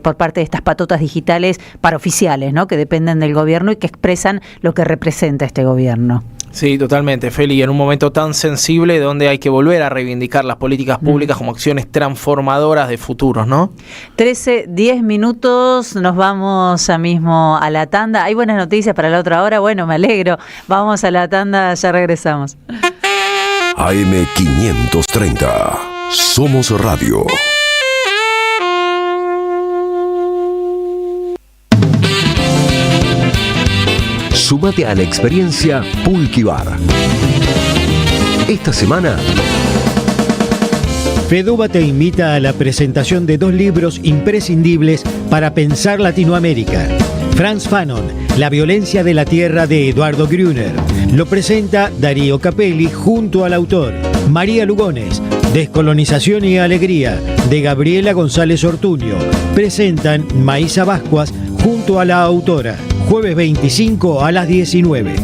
por parte de estas patotas digitales paraoficiales, ¿no? Que dependen del gobierno y que expresan lo que representa este gobierno. Sí, totalmente, Feli, en un momento tan sensible donde hay que volver a reivindicar las políticas públicas como acciones transformadoras de futuros, ¿no? 13:10 minutos, nos vamos ya mismo a la tanda. ¿Hay buenas noticias para la otra hora? Bueno, me alegro. Vamos a la tanda, ya regresamos. AM 530, Somos Radio. Súmate a la experiencia Pulqui Bar. Esta semana, FEDUBA te invita a la presentación de 2 libros imprescindibles para pensar Latinoamérica. Franz Fanon, La violencia de la tierra de Eduardo Grüner. Lo presenta Darío Capelli junto al autor. María Lugones, Descolonización y Alegría, de Gabriela González Ortuño. Presentan Maísa Bascuas junto a la autora. Jueves 25 a las 19.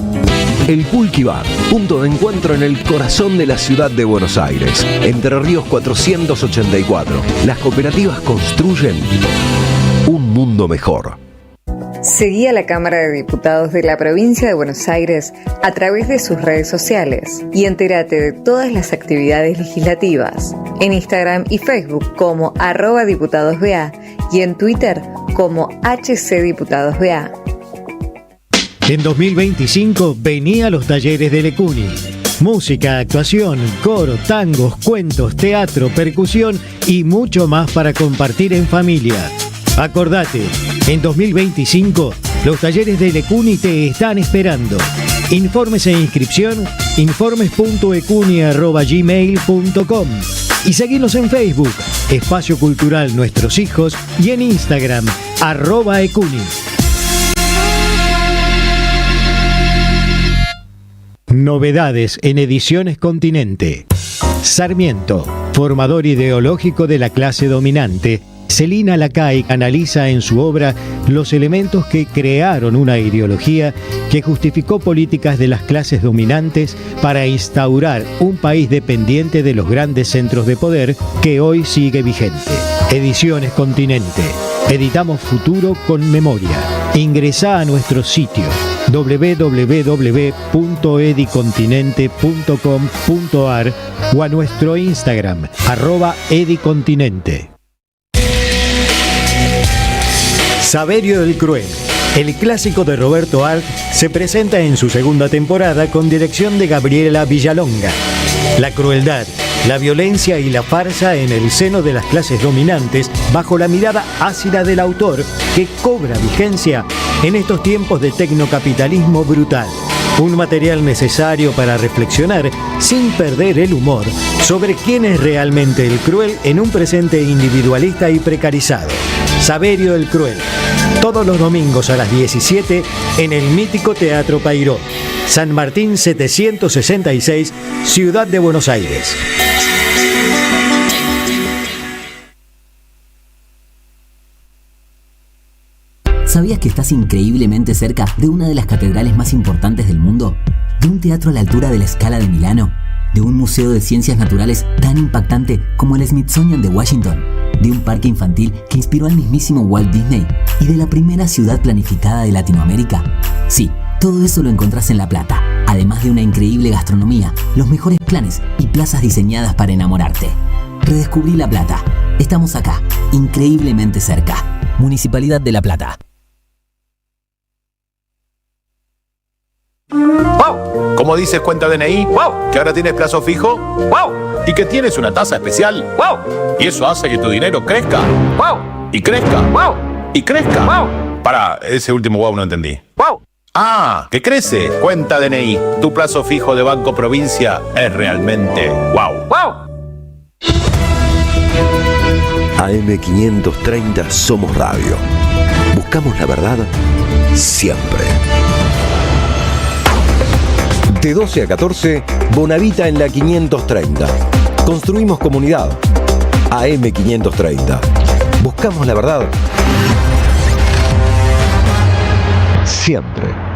el Pulqui Bar, punto de encuentro en el corazón de la ciudad de Buenos Aires. Entre Ríos 484. Las cooperativas construyen un mundo mejor. Seguí a la Cámara de Diputados de la Provincia de Buenos Aires a través de sus redes sociales y entérate de todas las actividades legislativas en Instagram y Facebook como @diputadosBA y en Twitter como HCDiputadosBA. En 2025 vení a los talleres de Lecuni. Música, actuación, coro, tangos, cuentos, teatro, percusión y mucho más para compartir en familia. Acordate, en 2025 los talleres de Lecuni te están esperando. Informes e inscripción, informes.ecuni@gmail.com y seguinos en Facebook, Espacio Cultural Nuestros Hijos, y en Instagram, @ecuni. Novedades en Ediciones Continente. Sarmiento, formador ideológico de la clase dominante, Celina Lacay analiza en su obra los elementos que crearon una ideología que justificó políticas de las clases dominantes para instaurar un país dependiente de los grandes centros de poder que hoy sigue vigente. Ediciones Continente. Editamos futuro con memoria. Ingresá a nuestro sitio www.edicontinente.com.ar o a nuestro Instagram @edicontinente. Saverio del Cruel, El clásico de Roberto Arlt se presenta en su segunda temporada con dirección de Gabriela Villalonga. La crueldad, la violencia y la farsa en el seno de las clases dominantes bajo la mirada ácida del autor que cobra vigencia en estos tiempos de tecnocapitalismo brutal. Un material necesario para reflexionar sin perder el humor sobre quién es realmente el cruel en un presente individualista y precarizado. Saverio el Cruel. Todos los domingos a las 17 en el mítico Teatro Pairó. San Martín 766, Ciudad de Buenos Aires. ¿Sabías que estás increíblemente cerca de una de las catedrales más importantes del mundo? ¿De un teatro a la altura de la Scala de Milano? ¿De un museo de ciencias naturales tan impactante como el Smithsonian de Washington? ¿De un parque infantil que inspiró al mismísimo Walt Disney? ¿Y de la primera ciudad planificada de Latinoamérica? Sí, todo eso lo encontrás en La Plata, además de una increíble gastronomía, los mejores planes y plazas diseñadas para enamorarte. Redescubrí La Plata. Estamos acá, increíblemente cerca. Municipalidad de La Plata. ¡Wow! ¿Cómo dices cuenta DNI? ¡Wow! ¿Que ahora tienes plazo fijo? ¡Wow! ¿Y que tienes una tasa especial? ¡Wow! Y eso hace que tu dinero crezca. ¡Wow! Y crezca. ¡Wow! Y crezca. ¡Wow! Para, ese último wow no entendí. ¡Wow! ¡Ah! ¡Que crece! Cuenta DNI. Tu plazo fijo de Banco Provincia es realmente wow. ¡Wow! AM530 Somos Radio. Buscamos la verdad siempre. De 12 a 14, Bonavita en la 530. Construimos comunidad. AM530. Buscamos la verdad siempre.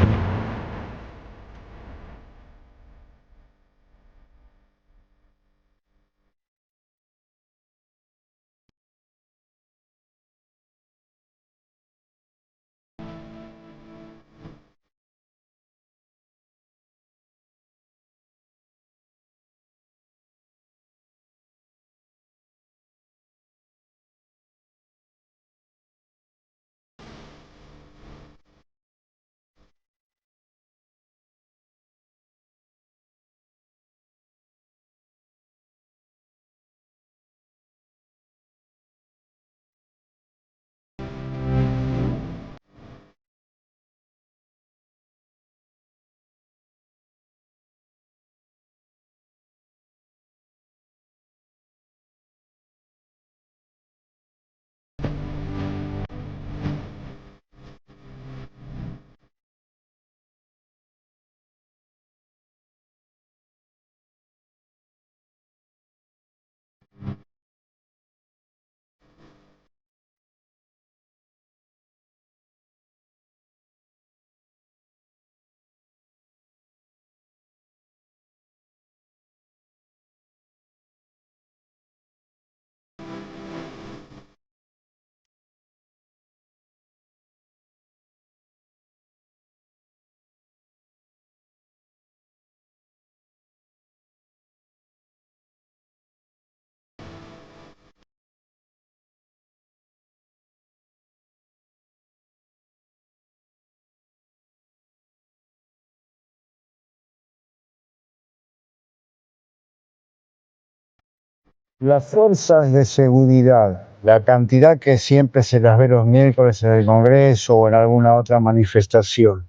Las fuerzas de seguridad, la cantidad que siempre se las ve los miércoles en el Congreso o en alguna otra manifestación.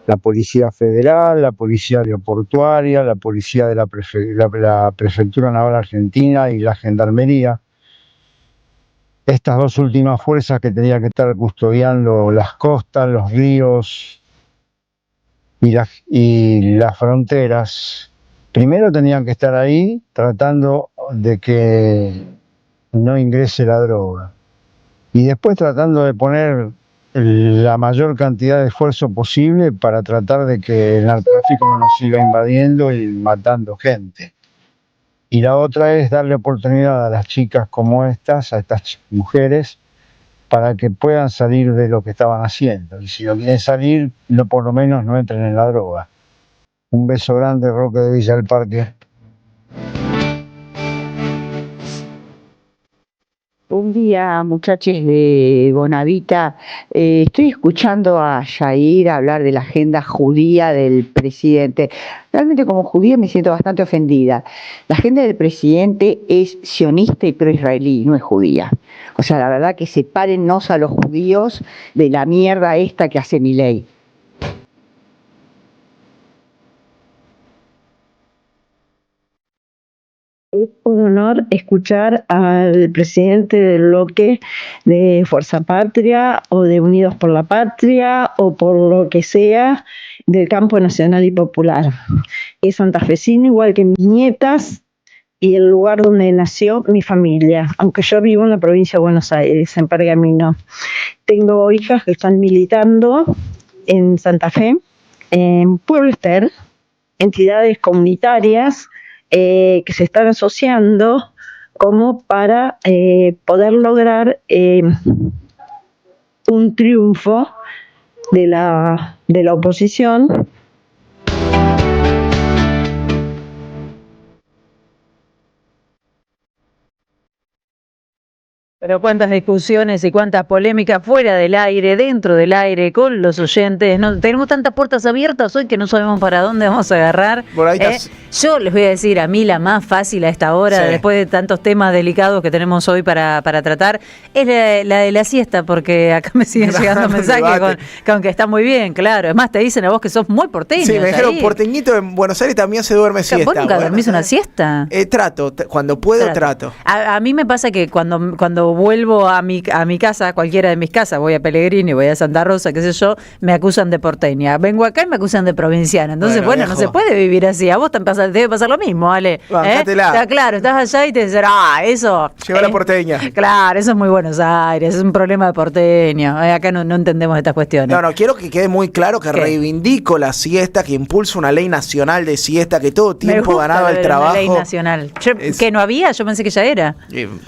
La Policía Federal, la Policía Aeroportuaria, la Policía de la Prefectura Naval Argentina y la Gendarmería. Estas dos últimas fuerzas que tenían que estar custodiando las costas, los ríos y las fronteras. Primero tenían que estar ahí tratando de que no ingrese la droga y después tratando de poner la mayor cantidad de esfuerzo posible para tratar de que el narcotráfico no nos siga invadiendo y matando gente. Y la otra es darle oportunidad a las chicas como estas, a estas mujeres, para que puedan salir de lo que estaban haciendo. Y si no quieren salir, por lo menos no entren en la droga. Un beso grande, Roque de Villa del Parque. Buen día, muchachos de Bonavita. Estoy escuchando a Yair hablar de la agenda judía del presidente. Realmente como judía me siento bastante ofendida. La agenda del presidente es sionista y pro-israelí, no es judía. O sea, la verdad que sepárennos a los judíos de la mierda esta que hace Milei. Es un honor escuchar al presidente del bloque de Fuerza Patria o de Unidos por la Patria o por lo que sea del campo nacional y popular. Es santafesino igual que mis nietas y el lugar donde nació mi familia, aunque yo vivo en la provincia de Buenos Aires, en Pergamino. Tengo hijas que están militando en Santa Fe, en Pueblo Ester, entidades comunitarias que se están asociando como para poder lograr un triunfo de la oposición. Pero cuántas discusiones y cuántas polémicas fuera del aire, dentro del aire, con los oyentes. No, tenemos tantas puertas abiertas hoy que no sabemos para dónde vamos a agarrar. Por ahí estás. Yo les voy a decir, a mí la más fácil a esta hora, Sí. después de tantos temas delicados que tenemos hoy para tratar, es la de la siesta, porque acá me siguen llegando mensajes con que está muy bien, claro. Es más, te dicen a vos que sos muy porteño. Sí, me dijeron porteñito en Buenos Aires también se duerme siesta. ¿Vos nunca dormís una siesta? Trato, cuando puedo trato. A mí me pasa que cuando vuelvo a mi casa, cualquiera de mis casas, voy a Pellegrini, voy a Santa Rosa, qué sé yo, me acusan de porteña. Vengo acá y me acusan de provinciana. Entonces, bueno, no se puede vivir así. A vos te debe pasar lo mismo, Ale. Está claro, estás allá y te dicen, eso. Llegó la porteña. Claro, eso es muy Buenos Aires, es un problema de porteño. Acá no entendemos estas cuestiones. No, quiero que quede muy claro que reivindico la siesta, que impulso una ley nacional de siesta, que todo tiempo ganado al trabajo. Ley nacional. Que no había, yo pensé que ya era.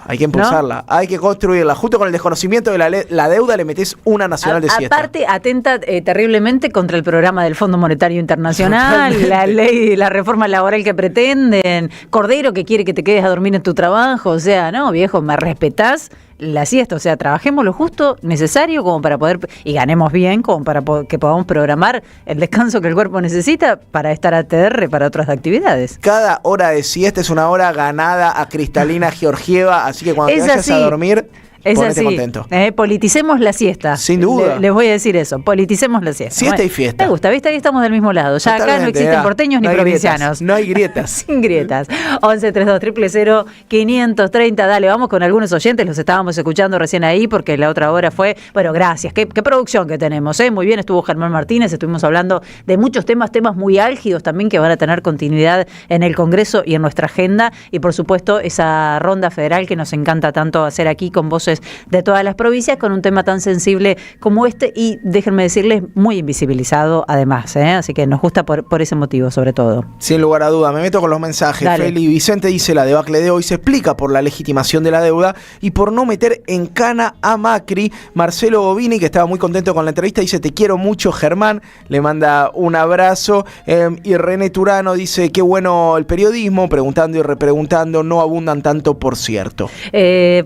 Hay que impulsarla, hay que construirla. Justo con el desconocimiento de la deuda le metés una nacional de siesta. Aparte, atenta terriblemente contra el programa del Fondo Monetario Internacional, Totalmente. la ley, la reforma laboral que pretenden, Cordero que quiere que te quedes a dormir en tu trabajo. O sea, no, viejo, me respetás la siesta. O sea, trabajemos lo justo, necesario, como para poder, y ganemos bien, como para que podamos programar el descanso que el cuerpo necesita para estar ATR para otras actividades. Cada hora de siesta es una hora ganada a Cristalina Georgieva, así que cuando te vayas a dormir, ponete así. contento. Politicemos la siesta. Sin duda. Les voy a decir eso, politicemos la siesta. Siesta y fiesta. Me gusta, ¿viste? Ahí estamos del mismo lado. Ya acá no existen porteños ni provincianos. No hay grietas. Sin grietas. 1132 530. Dale, vamos con algunos oyentes. Los estábamos escuchando recién ahí porque la otra hora fue. Bueno, gracias. Qué producción que tenemos. Muy bien, estuvo Germán Martínez. Estuvimos hablando de muchos temas muy álgidos también que van a tener continuidad en el Congreso y en nuestra agenda. Y por supuesto, esa ronda federal que nos encanta tanto hacer aquí con voces de todas las provincias, con un tema tan sensible como este y, déjenme decirles, muy invisibilizado además, así que nos gusta por ese motivo sobre todo. Sin lugar a duda, me meto con los mensajes. Dale. Feli Vicente dice: la debacle de hoy se explica por la legitimación de la deuda y por no meter en cana a Macri. Marcelo Bobini, que estaba muy contento con la entrevista, dice: te quiero mucho, Germán, le manda un abrazo. Y René Turano dice: qué bueno el periodismo, preguntando y repreguntando, no abundan tanto, por cierto.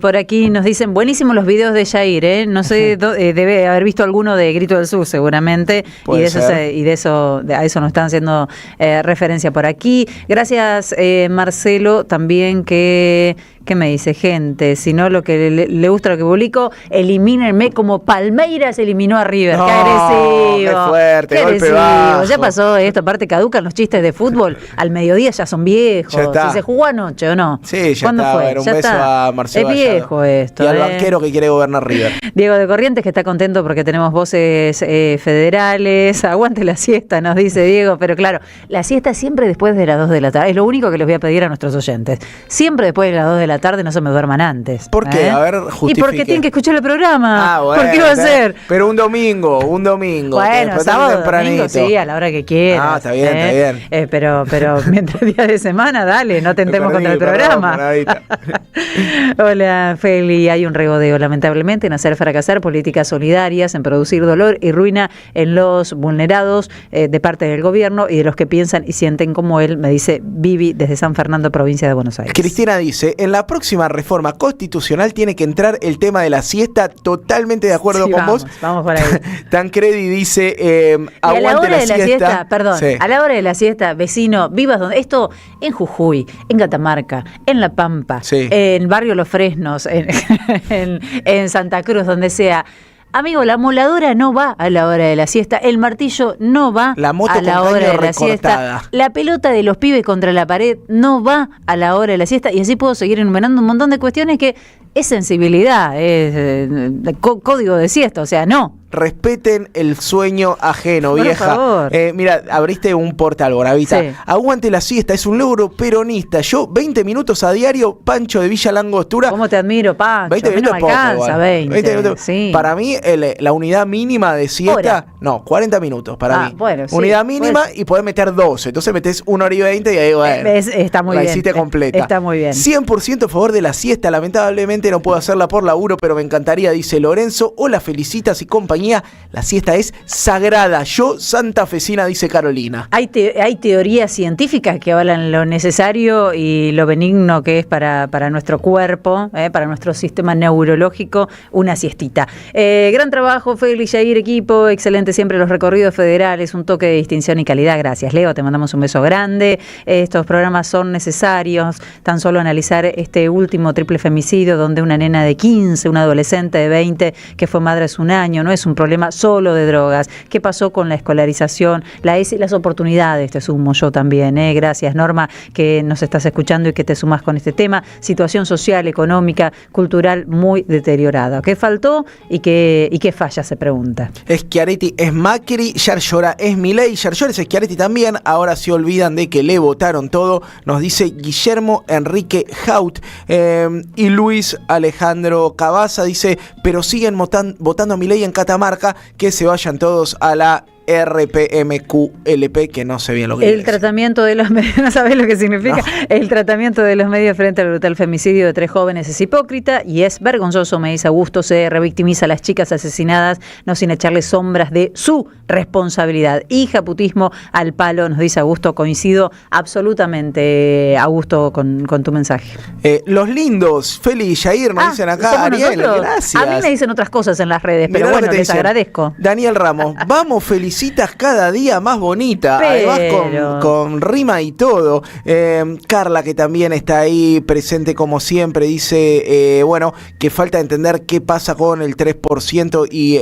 Por aquí nos dicen: buenísimos los videos de Yair, no sé, debe haber visto alguno de Grito del Sur seguramente, y de eso a eso nos están haciendo referencia por aquí. Gracias, Marcelo, también ¿qué me dice gente? Si no, lo que le gusta lo que publico, elimínenme como Palmeiras eliminó a River. No, ¡Qué agresivo! ¡Qué fuerte! ¡Qué Golpe agresivo! bajo. Ya pasó esto, aparte caducan los chistes de fútbol, al mediodía ya son viejos. Ya está. Si se jugó anoche o no. Sí, ya ¿Cuándo está. fue? A ver, un Ya beso está. a Marcelo Es viejo Gallardo. esto. Y al banquero que quiere gobernar River. Diego de Corrientes, que está contento porque tenemos voces federales. Aguante la siesta, nos dice Diego. Pero claro, la siesta siempre después de las 2 de la tarde. Es lo único que les voy a pedir a nuestros oyentes. Siempre después de las 2 de la tarde, no se me duerman antes. ¿Por qué? A ver, justifique. Y porque tienen que escuchar el programa. Bueno, ¿por qué va a ser? Pero un domingo. Bueno, sábado, domingo, sí, a la hora que quieras. Está bien, está bien. Pero mientras día de semana, dale, no tentemos contra el programa. Hola, Feli. Hay un regodeo, lamentablemente, en hacer fracasar políticas solidarias, en producir dolor y ruina en los vulnerados de parte del gobierno y de los que piensan y sienten como él, me dice Vivi desde San Fernando, provincia de Buenos Aires. Cristina dice: en la la próxima reforma constitucional tiene que entrar el tema de la siesta. Totalmente de acuerdo con vos. Vamos por ahí. Tancredi dice, y a la aguante hora de la siesta, perdón, Sí. a la hora de la siesta, vecino, vivas donde, esto en Jujuy, en Catamarca, en La Pampa, Sí. en Barrio Los Fresnos, en Santa Cruz, donde sea. Amigo, la moladora no va a la hora de la siesta, el martillo no va La moto a la con hora caño de la recortada. siesta, la pelota de los pibes contra la pared no va a la hora de la siesta, y así puedo seguir enumerando un montón de cuestiones que es sensibilidad, es código de siesta, o sea, no. Respeten el sueño ajeno, Por vieja. favor. Mira, abriste un portal, Bonavita. Sí. Aguante la siesta, es un logro peronista. Yo, 20 minutos a diario, Pancho de Villa Langostura. ¿Cómo te admiro, Pancho? 20 A mí minutos no es me poco, alcanza, igual. 20. minutos. Sí. Para mí, la unidad mínima de siesta, Hora. no, 40 minutos para mí. Bueno, sí, unidad mínima pues. y podés meter 12. Entonces metés 1 hora y 20 y ahí, bueno, Está muy la bien. hiciste completa. Está muy bien. 100% a favor de la siesta. Lamentablemente no puedo hacerla por laburo, pero me encantaría, dice Lorenzo. Hola, felicitas y compañía. La siesta es sagrada. Yo, santafesina, dice Carolina. Hay teorías científicas que avalan lo necesario y lo benigno que es para nuestro cuerpo, para nuestro sistema neurológico, una siestita. Gran trabajo, Félix, Yair, equipo, excelente siempre los recorridos federales, un toque de distinción y calidad. Gracias, Leo, te mandamos un beso grande. Estos programas son necesarios. Tan solo analizar este último triple femicidio donde una nena de 15, una adolescente de 20 que fue madre hace un año, no es un problema solo de drogas. ¿Qué pasó con la escolarización, la ESI y las oportunidades? Te sumo yo también. Gracias, Norma, que nos estás escuchando y que te sumas con este tema. Situación social, económica, cultural muy deteriorada. ¿Qué faltó y qué falla? Se pregunta. Schiaretti es Macri, Yarlora es Milei, Yarlora es Schiaretti también. Ahora se olvidan de que le votaron todo, nos dice Guillermo Enrique Haut. Y Luis Alejandro Cabaza dice, pero siguen votando a Milei en Catamarca, que se vayan todos a la RPMQLP, que no sé bien lo que El tratamiento de los medios, no sabés lo que significa. No. El tratamiento de los medios frente al brutal femicidio de 3 jóvenes es hipócrita y es vergonzoso, me dice Augusto. Se revictimiza a las chicas asesinadas, no sin echarle sombras de su responsabilidad. Y japutismo al palo, nos dice Augusto. Coincido absolutamente, Augusto, con tu mensaje. Los lindos, Feli y Yair, nos dicen acá. Ariel, gracias. A mí me dicen otras cosas en las redes, pero bueno, les agradezco. Daniel Ramos, vamos, felicitas cada día más bonita. Además con rima y todo. Carla, que también está ahí presente como siempre, dice, bueno, que falta entender qué pasa con el 3% y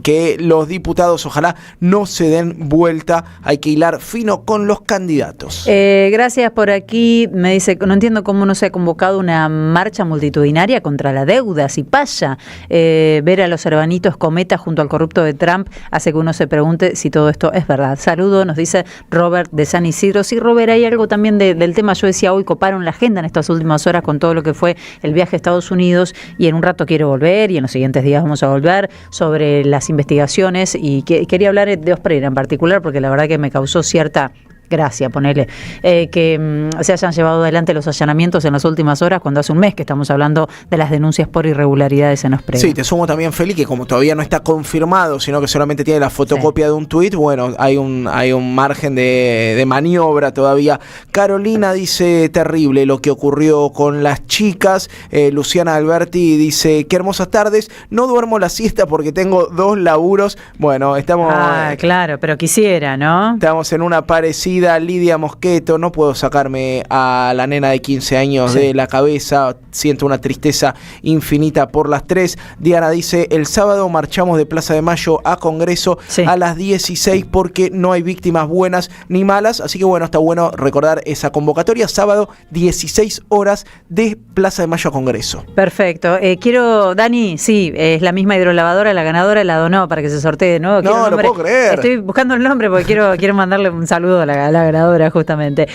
que los diputados ojalá no se den vuelta. Hay que hilar fino con los candidatos. Gracias por aquí. Me dice, no entiendo cómo no se ha convocado una marcha multitudinaria contra la deuda. Si pasa, ver a los hermanitos Cometa junto al corrupto de Trump hace que uno se pregunte si todo esto es verdad. Saludo, nos dice Robert de San Isidro. Sí, Robert, hay algo también del tema. Yo decía, hoy coparon la agenda en estas últimas horas con todo lo que fue el viaje a Estados Unidos y en un rato quiero volver y en los siguientes días vamos a volver sobre las investigaciones y quería hablar de Ospreira en particular porque la verdad que me causó cierta gracia, ponele, que se hayan llevado adelante los allanamientos en las últimas horas cuando hace un mes que estamos hablando de las denuncias por irregularidades en Ospreira. Sí, te sumo también, Feli, que como todavía no está confirmado, sino que solamente tiene la fotocopia de un tuit, bueno, hay un margen de maniobra todavía. Carolina dice, terrible lo que ocurrió con las chicas. Luciana Alberti dice, qué hermosas tardes, no duermo la siesta porque tengo 2 laburos. Bueno, estamos... claro, pero quisiera, ¿no? Estamos en una parecida. Lidia Mosqueto, no puedo sacarme a la nena de 15 años de la cabeza, siento una tristeza infinita por las 3. Diana dice, el sábado marchamos de Plaza de Mayo a Congreso a las 16 porque no hay víctimas buenas ni malas, así que bueno, está bueno recordar esa convocatoria, sábado 16 horas de Plaza de Mayo a Congreso. Perfecto, quiero, Dani, sí, es la misma hidrolavadora, la ganadora la donó para que se sortee de nuevo. No, lo puedo creer. Estoy buscando el nombre porque quiero mandarle un saludo a la ganadora justamente.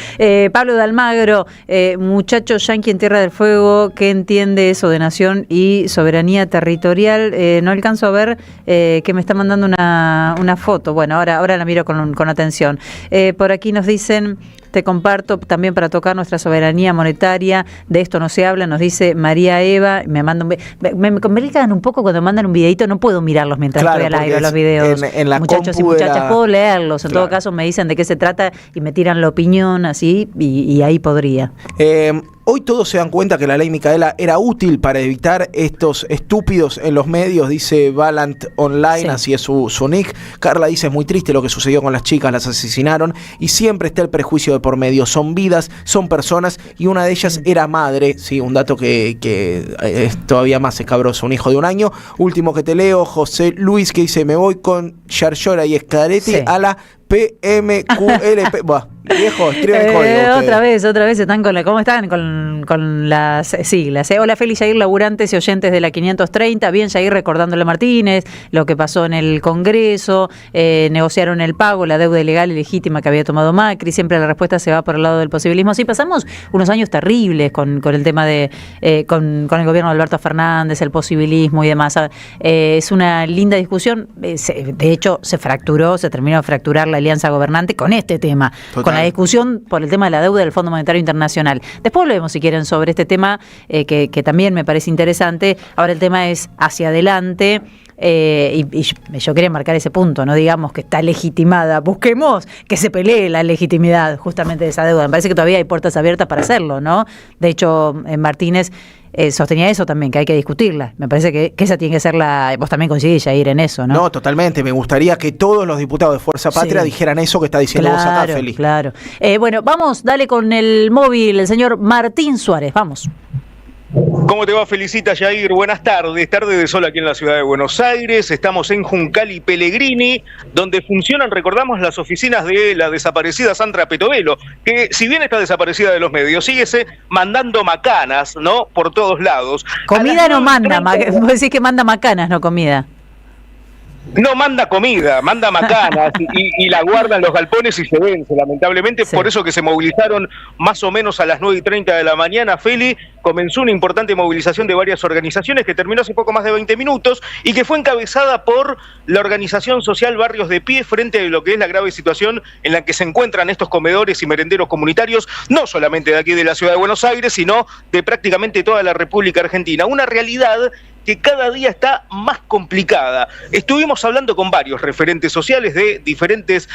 Pablo de Almagro, muchacho yanqui en Tierra del Fuego, ¿qué entiende eso de nación y soberanía territorial? No alcanzo a ver que me está mandando una foto. Bueno, ahora la miro con atención. Por aquí nos dicen, te comparto también para tocar nuestra soberanía monetaria, de esto no se habla, nos dice María Eva, me complican un poco cuando mandan un videito, no puedo mirarlos mientras estoy al aire, los videos. En la muchachos y muchachas, puedo leerlos, en todo caso me dicen de qué se trata y me tiran la opinión así y ahí podría. Hoy todos se dan cuenta que la ley Micaela era útil para evitar estos estúpidos en los medios, dice Valant Online, sí. Así es su nick. Carla dice, es muy triste lo que sucedió con las chicas, las asesinaron y siempre está el prejuicio de por medio. Son vidas, son personas y una de ellas era madre, sí, un dato que es todavía más escabroso, un hijo de 1 año. Último que te leo, José Luis, que dice, me voy con Yarlora y Escaretti a la PMQLP. Buah, viejo, escriben código. Otra vez están con ¿cómo están? Con las siglas. Hola, Feli, Yair, laburantes y oyentes de la 530. Bien, Yair, recordándole a Martínez lo que pasó en el Congreso. Negociaron el pago, la deuda ilegal y legítima que había tomado Macri. Siempre la respuesta se va por el lado del posibilismo. Sí, pasamos unos años terribles con el tema de con el gobierno de Alberto Fernández, el posibilismo y demás. Es una linda discusión. De hecho, se terminó de fracturar la alianza gobernante con este tema. Total. Con la discusión por el tema de la deuda del Fondo Monetario Internacional. Después volvemos, si quieren, sobre este tema que también me parece interesante. Ahora el tema es hacia adelante. Y yo quería marcar ese punto, no digamos que está legitimada, busquemos que se pelee la legitimidad justamente de esa deuda. Me parece que todavía hay puertas abiertas para hacerlo, ¿no? De hecho, Martínez sostenía eso también, que hay que discutirla. Me parece que esa tiene que ser vos también coincidís, Yair, en eso, ¿no? No, totalmente. Me gustaría que todos los diputados de Fuerza Patria dijeran eso que está diciendo vos acá, Feli. Claro. Bueno, vamos, dale con el móvil, el señor Martín Suárez, vamos. ¿Cómo te va? Felicita, Yair. Buenas tardes. Tarde de sol aquí en la ciudad de Buenos Aires. Estamos en Juncal y Pellegrini, donde funcionan, recordamos, las oficinas de la desaparecida Sandra Petovelo, que si bien está desaparecida de los medios, síguese mandando macanas, ¿no? Por todos lados. Comida no manda, vos decís que manda macanas, no comida. No manda comida, manda macanas y la guardan los galpones y se vence, lamentablemente. Sí. Por eso que se movilizaron más o menos a las 9:30 de la mañana, Feli. Comenzó una importante movilización de varias organizaciones que terminó hace poco más de 20 minutos y que fue encabezada por la organización social Barrios de Pie frente a lo que es la grave situación en la que se encuentran estos comedores y merenderos comunitarios, no solamente de aquí de la ciudad de Buenos Aires, sino de prácticamente toda la República Argentina. Una realidad que cada día está más complicada. Estuvimos hablando con varios referentes sociales de diferentes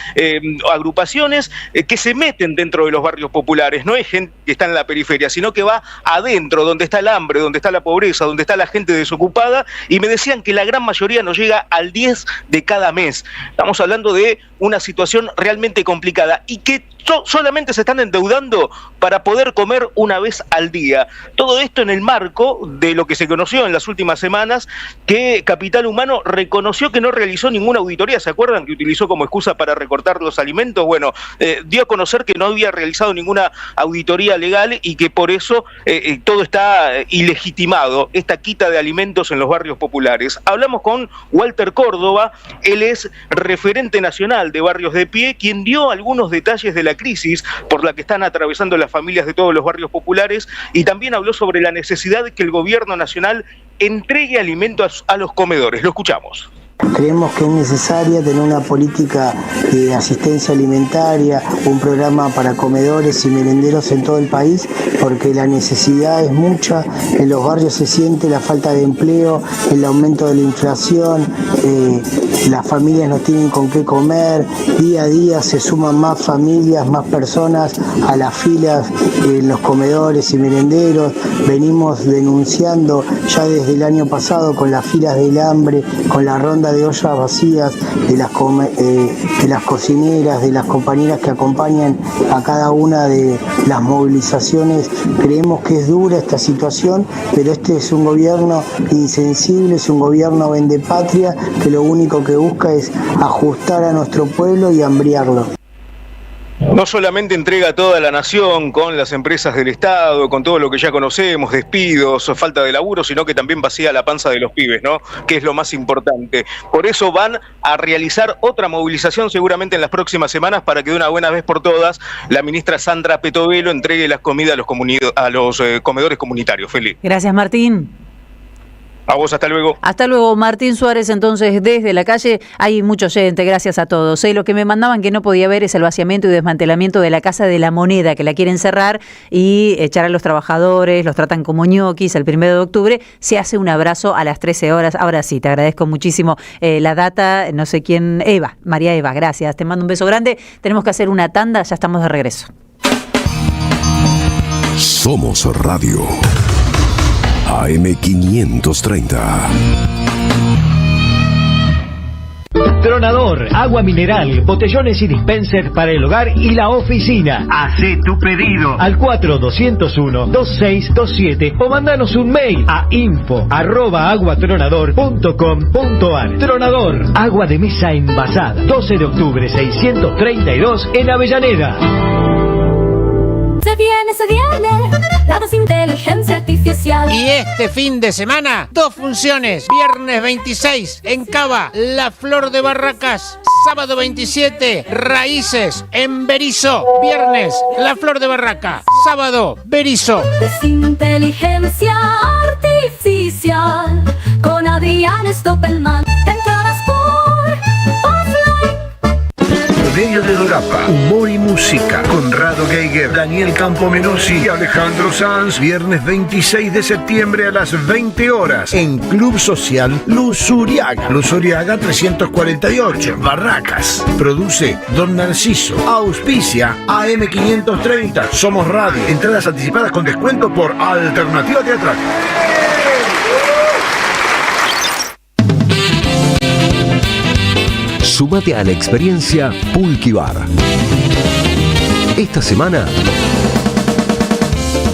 agrupaciones que se meten dentro de los barrios populares. No es gente que está en la periferia, sino que va adentro, donde está el hambre, donde está la pobreza, donde está la gente desocupada, y me decían que la gran mayoría no llega al 10 de cada mes. Estamos hablando de una situación realmente complicada y que solamente se están endeudando para poder comer una vez al día. Todo esto en el marco de lo que se conoció en las últimas semanas, que Capital Humano reconoció que no realizó ninguna auditoría. ¿Se acuerdan que utilizó como excusa para recortar los alimentos? Bueno, dio a conocer que no había realizado ninguna auditoría legal y que por eso todo está ilegitimado, esta quita de alimentos en los barrios populares. Hablamos con Walter Córdoba, él es referente nacional de Barrios de Pie, quien dio algunos detalles de la crisis por la que están atravesando las familias de todos los barrios populares, y también habló sobre la necesidad de que el gobierno nacional entregue alimentos a los comedores. Lo escuchamos. Creemos que es necesaria tener una política de asistencia alimentaria, un programa para comedores y merenderos en todo el país, porque la necesidad es mucha. En los barrios se siente la falta de empleo, el aumento de la inflación, las familias no tienen con qué comer, día a día se suman más familias, más personas a las filas en los comedores y merenderos. Venimos denunciando ya desde el año pasado con las filas del hambre, con la ronda de ollas vacías de las cocineras, de las compañeras que acompañan a cada una de las movilizaciones. Creemos que es dura esta situación, pero este es un gobierno insensible, es un gobierno vendepatria que lo único que busca es ajustar a nuestro pueblo y hambriarlo. No solamente entrega a toda la nación con las empresas del Estado, con todo lo que ya conocemos, despidos, falta de laburo, sino que también vacía la panza de los pibes, ¿no? Que es lo más importante. Por eso van a realizar otra movilización seguramente en las próximas semanas para que de una buena vez por todas la ministra Sandra Petovelo entregue las comidas a los comedores comunitarios. Feliz. Gracias, Martín. A vos, hasta luego. Hasta luego, Martín Suárez, entonces, desde la calle. Hay mucha gente, gracias a todos. Lo que me mandaban que no podía ver es el vaciamiento y desmantelamiento de la Casa de la Moneda, que la quieren cerrar y echar a los trabajadores, los tratan como ñoquis. El 1 de octubre se hace un abrazo a las 13 horas. Ahora sí, te agradezco muchísimo la data, no sé quién, María Eva, gracias. Te mando un beso grande. Tenemos que hacer una tanda, ya estamos de regreso. Somos Radio. AM530. Tronador, agua mineral, botellones y dispensers para el hogar y la oficina. Hacé tu pedido al 4201-2627 o mandanos un mail a info@aguatronador.com.ar. Tronador, agua de mesa envasada. 12 de octubre 632 en Avellaneda. Se viene la inteligencia artificial. Y este fin de semana, 2 funciones. Viernes 26 en Cava, La Flor de Barracas. Sábado 27, Raíces en Berisso. Viernes, La Flor de Barraca. Sábado, Berisso. Inteligencia artificial con Adrián Stoppelman. Entradas por offline. Medio de Dorapa, humor y música. Conrado Geiger, Daniel Campomenosi y Alejandro Sanz. Viernes 26 de septiembre a las 20 horas en Club Social Luzuriaga. Luzuriaga 348, Barracas. Produce Don Narciso. Auspicia AM530. Somos Radio. Entradas anticipadas con descuento por Alternativa Teatral. Sumate a la experiencia Pulqui Bar. Esta semana,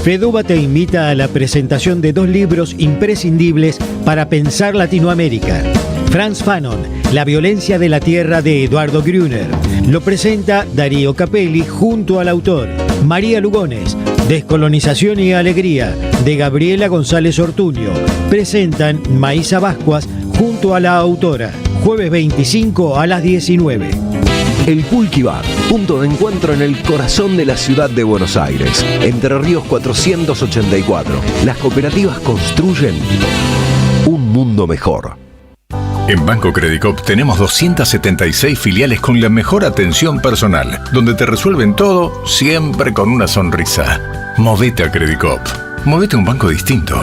FEDUBA te invita a la presentación de 2 libros imprescindibles para pensar Latinoamérica. Franz Fanon, La violencia de la tierra de Eduardo Gruner. Lo presenta Darío Capelli junto al autor. María Lugones, Descolonización y Alegría, de Gabriela González Ortuño. Presentan Maísa Bascuas junto a la autora. Jueves 25 a las 19. el Pulqui Bar, punto de encuentro en el corazón de la ciudad de Buenos Aires. Entre Ríos 484. Las cooperativas construyen un mundo mejor. En Banco Credicop tenemos 276 filiales con la mejor atención personal, donde te resuelven todo siempre con una sonrisa. Movete a Credicop. Movete a un banco distinto.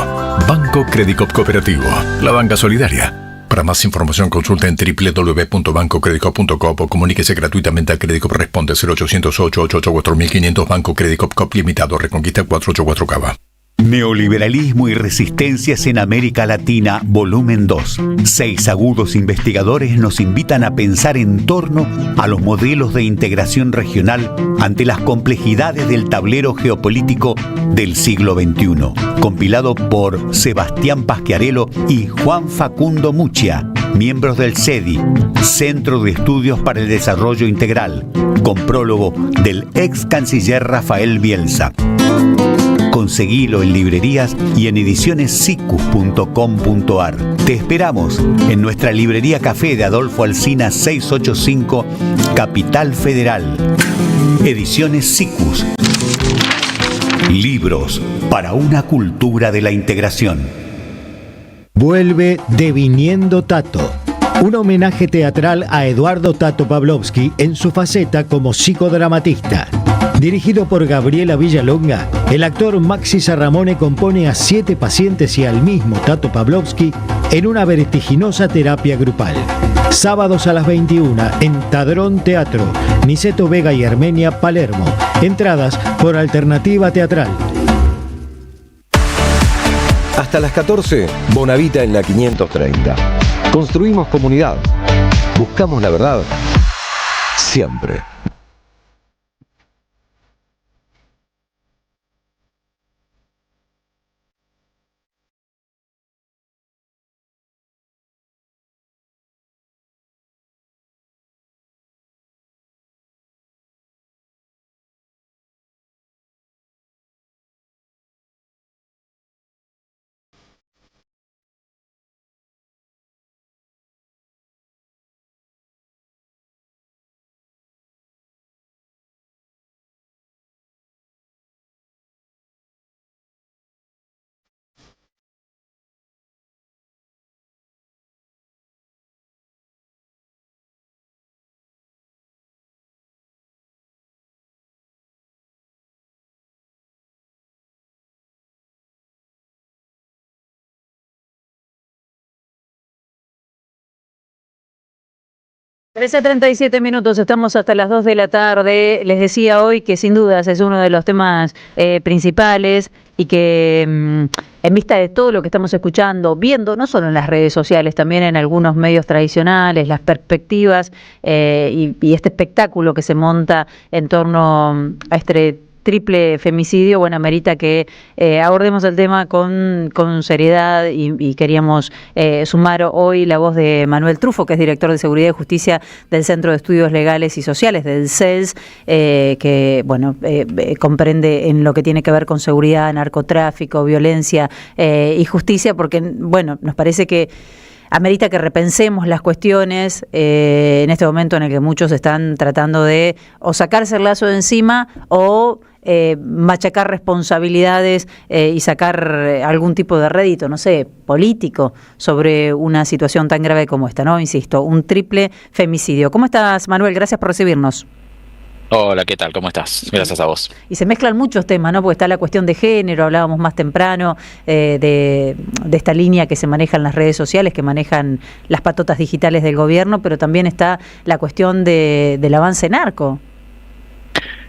Banco Credicop Cooperativo. La banca solidaria. Para más información consulta en www.bancocredicop.com o comuníquese gratuitamente a Credicop. Responde 0800-888-4500. Banco Credicop Cop Limitado. Reconquista 484 Cava. Neoliberalismo y resistencias en América Latina, volumen 2. 6 agudos investigadores nos invitan a pensar en torno a los modelos de integración regional ante las complejidades del tablero geopolítico del siglo XXI. Compilado por Sebastián Pasquiarello y Juan Facundo Muccia, miembros del CEDI, Centro de Estudios para el Desarrollo Integral, con prólogo del ex canciller Rafael Bielsa. Conseguilo en librerías y en edicionessicus.com.ar. Te esperamos en nuestra librería café de Adolfo Alsina 685, Capital Federal. Ediciones Sicus. Libros para una cultura de la integración. Vuelve Deviniendo Tato, un homenaje teatral a Eduardo Tato Pavlovsky en su faceta como psicodramatista. Dirigido por Gabriela Villalonga, el actor Maxi Sarramone compone a 7 pacientes y al mismo Tato Pavlovsky en una vertiginosa terapia grupal. Sábados a las 21 en Tadrón Teatro, Niceto Vega y Armenia, Palermo. Entradas por Alternativa Teatral. Hasta las 14, Bonavita en la 530. Construimos comunidad. Buscamos la verdad. Siempre. 13:37 minutos, estamos hasta las 2 de la tarde. Les decía hoy que sin dudas es uno de los temas principales y que en vista de todo lo que estamos escuchando, viendo, no solo en las redes sociales, también en algunos medios tradicionales, las perspectivas y este espectáculo que se monta en torno a este triple femicidio, bueno, amerita que abordemos el tema con seriedad y queríamos sumar hoy la voz de Manuel Trufo, que es director de Seguridad y Justicia del Centro de Estudios Legales y Sociales, del CELS, que, bueno, comprende en lo que tiene que ver con seguridad, narcotráfico, violencia y justicia, porque, bueno, nos parece que amerita que repensemos las cuestiones en este momento en el que muchos están tratando de o sacarse el lazo de encima o machacar responsabilidades y sacar algún tipo de rédito, no sé, político sobre una situación tan grave como esta, ¿no? Insisto, un triple femicidio. ¿Cómo estás, Manuel? Gracias por recibirnos. Hola, ¿qué tal? ¿Cómo estás? Gracias a vos. Y se mezclan muchos temas, ¿no? Porque está la cuestión de género, hablábamos más temprano de esta línea que se maneja en las redes sociales, que manejan las patotas digitales del gobierno, pero también está la cuestión del avance narco.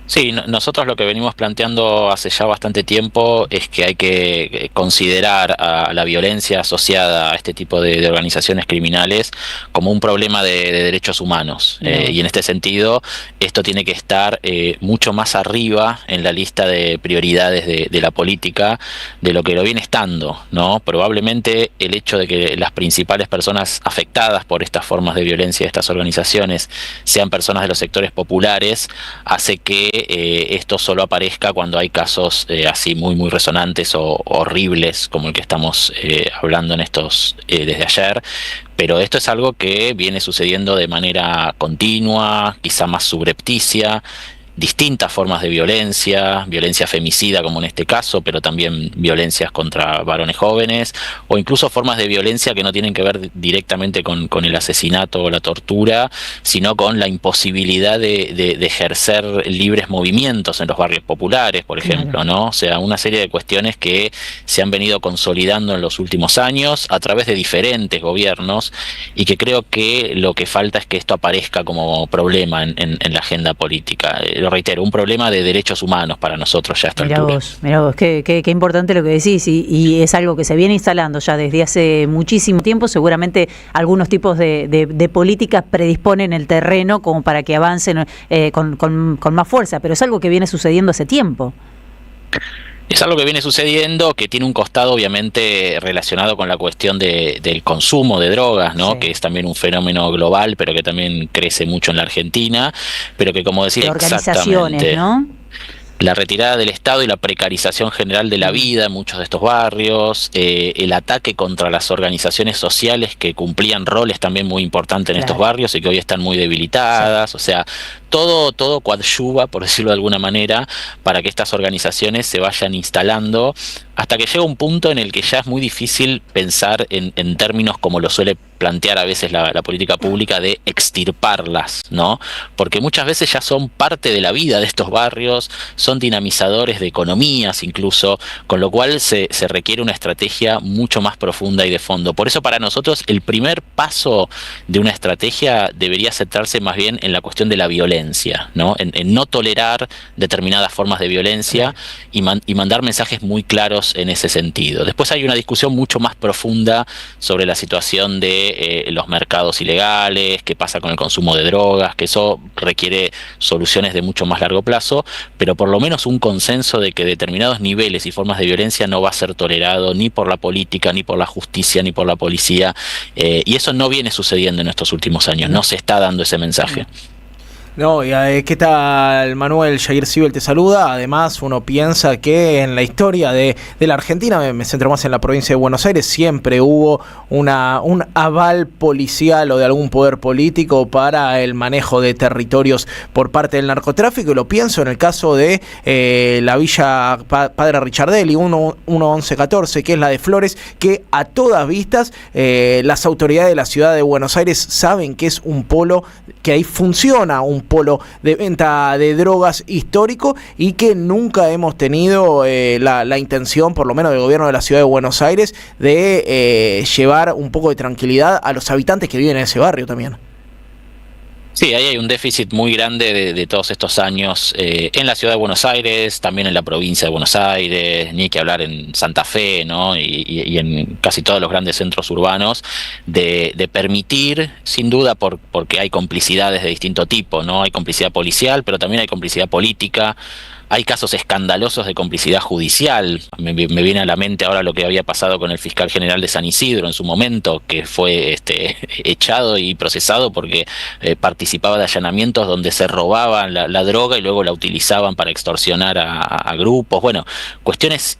Sí, nosotros lo que venimos planteando hace ya bastante tiempo es que hay que considerar a la violencia asociada a este tipo de organizaciones criminales como un problema de derechos humanos. Y en este sentido, esto tiene que estar mucho más arriba en la lista de prioridades de la política de lo que lo viene estando, ¿no? Probablemente el hecho de que las principales personas afectadas por estas formas de violencia de estas organizaciones sean personas de los sectores populares hace que esto solo aparezca cuando hay casos así muy resonantes o horribles como el que estamos hablando en estos desde ayer, pero esto es algo que viene sucediendo de manera continua, quizá más subrepticia, distintas formas de violencia femicida como en este caso, pero también violencias contra varones jóvenes, o incluso formas de violencia que no tienen que ver directamente con el asesinato o la tortura, sino con la imposibilidad de ejercer libres movimientos en los barrios populares, por ejemplo, ¿no? O sea, una serie de cuestiones que se han venido consolidando en los últimos años a través de diferentes gobiernos y que creo que lo que falta es que esto aparezca como problema en la agenda política. Lo reitero, un problema de derechos humanos para nosotros ya a esta altura. Mirá vos, qué importante lo que decís y es algo que se viene instalando ya desde hace muchísimo tiempo. Seguramente algunos tipos de políticas predisponen el terreno como para que avancen con más fuerza, pero es algo que viene sucediendo hace tiempo. Es algo que viene sucediendo, que tiene un costado obviamente relacionado con la cuestión del consumo de drogas, ¿no? Sí. Que es también un fenómeno global, pero que también crece mucho en la Argentina, pero que, como decía, exactamente, ¿no? La retirada del Estado y la precarización general de la vida en muchos de estos barrios, el ataque contra las organizaciones sociales que cumplían roles también muy importantes en estos barrios y que hoy están muy debilitadas, o sea, todo coadyuva, por decirlo de alguna manera, para que estas organizaciones se vayan instalando hasta que llega un punto en el que ya es muy difícil pensar en términos como lo suele plantear a veces la política pública de extirparlas, ¿no? Porque muchas veces ya son parte de la vida de estos barrios, son dinamizadores de economías incluso, con lo cual se requiere una estrategia mucho más profunda y de fondo. Por eso para nosotros el primer paso de una estrategia debería centrarse más bien en la cuestión de la violencia, ¿no? En no tolerar determinadas formas de violencia y mandar mensajes muy claros en ese sentido. Después hay una discusión mucho más profunda sobre la situación de los mercados ilegales, qué pasa con el consumo de drogas, que eso requiere soluciones de mucho más largo plazo, pero por lo menos un consenso de que determinados niveles y formas de violencia no va a ser tolerado ni por la política, ni por la justicia, ni por la policía, y eso no viene sucediendo en estos últimos años, no se está dando ese mensaje. No, ¿qué tal, Manuel? Jair Sibel te saluda. Además, uno piensa que en la historia de la Argentina, me centro más en la provincia de Buenos Aires, siempre hubo un aval policial o de algún poder político para el manejo de territorios por parte del narcotráfico. Y lo pienso en el caso de la Villa Padre Richardelli, 1114, que es la de Flores, que a todas vistas las autoridades de la ciudad de Buenos Aires saben que es un polo que ahí funciona, un polo de venta de drogas histórico y que nunca hemos tenido la intención, por lo menos del gobierno de la ciudad de Buenos Aires, de llevar un poco de tranquilidad a los habitantes que viven en ese barrio también. Sí, ahí hay un déficit muy grande de todos estos años en la ciudad de Buenos Aires, también en la provincia de Buenos Aires, ni que hablar en Santa Fe, ¿no? Y en casi todos los grandes centros urbanos, de permitir, sin duda, porque hay complicidades de distinto tipo, ¿no? Hay complicidad policial, pero también hay complicidad política. Hay casos escandalosos de complicidad judicial. Me viene a la mente ahora lo que había pasado con el fiscal general de San Isidro en su momento, que fue echado y procesado porque participaba de allanamientos donde se robaban la droga y luego la utilizaban para extorsionar a grupos. Bueno, cuestiones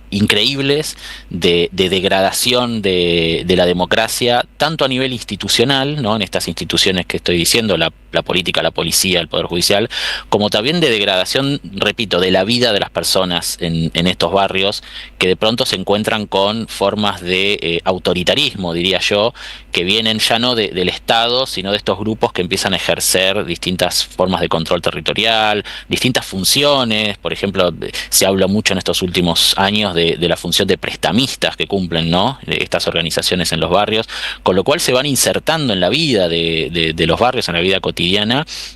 increíbles de degradación de la democracia, tanto a nivel institucional, ¿no? En estas instituciones que estoy diciendo, la política, la policía, el Poder Judicial, como también de degradación, repito, de la vida de las personas en estos barrios, que de pronto se encuentran con formas de autoritarismo, diría yo, que vienen ya no del Estado, sino de estos grupos que empiezan a ejercer distintas formas de control territorial, distintas funciones. Por ejemplo, se habla mucho en estos últimos años de la función de prestamistas que cumplen, ¿no? Estas organizaciones en los barrios, con lo cual se van insertando en la vida de los barrios, en la vida cotidiana,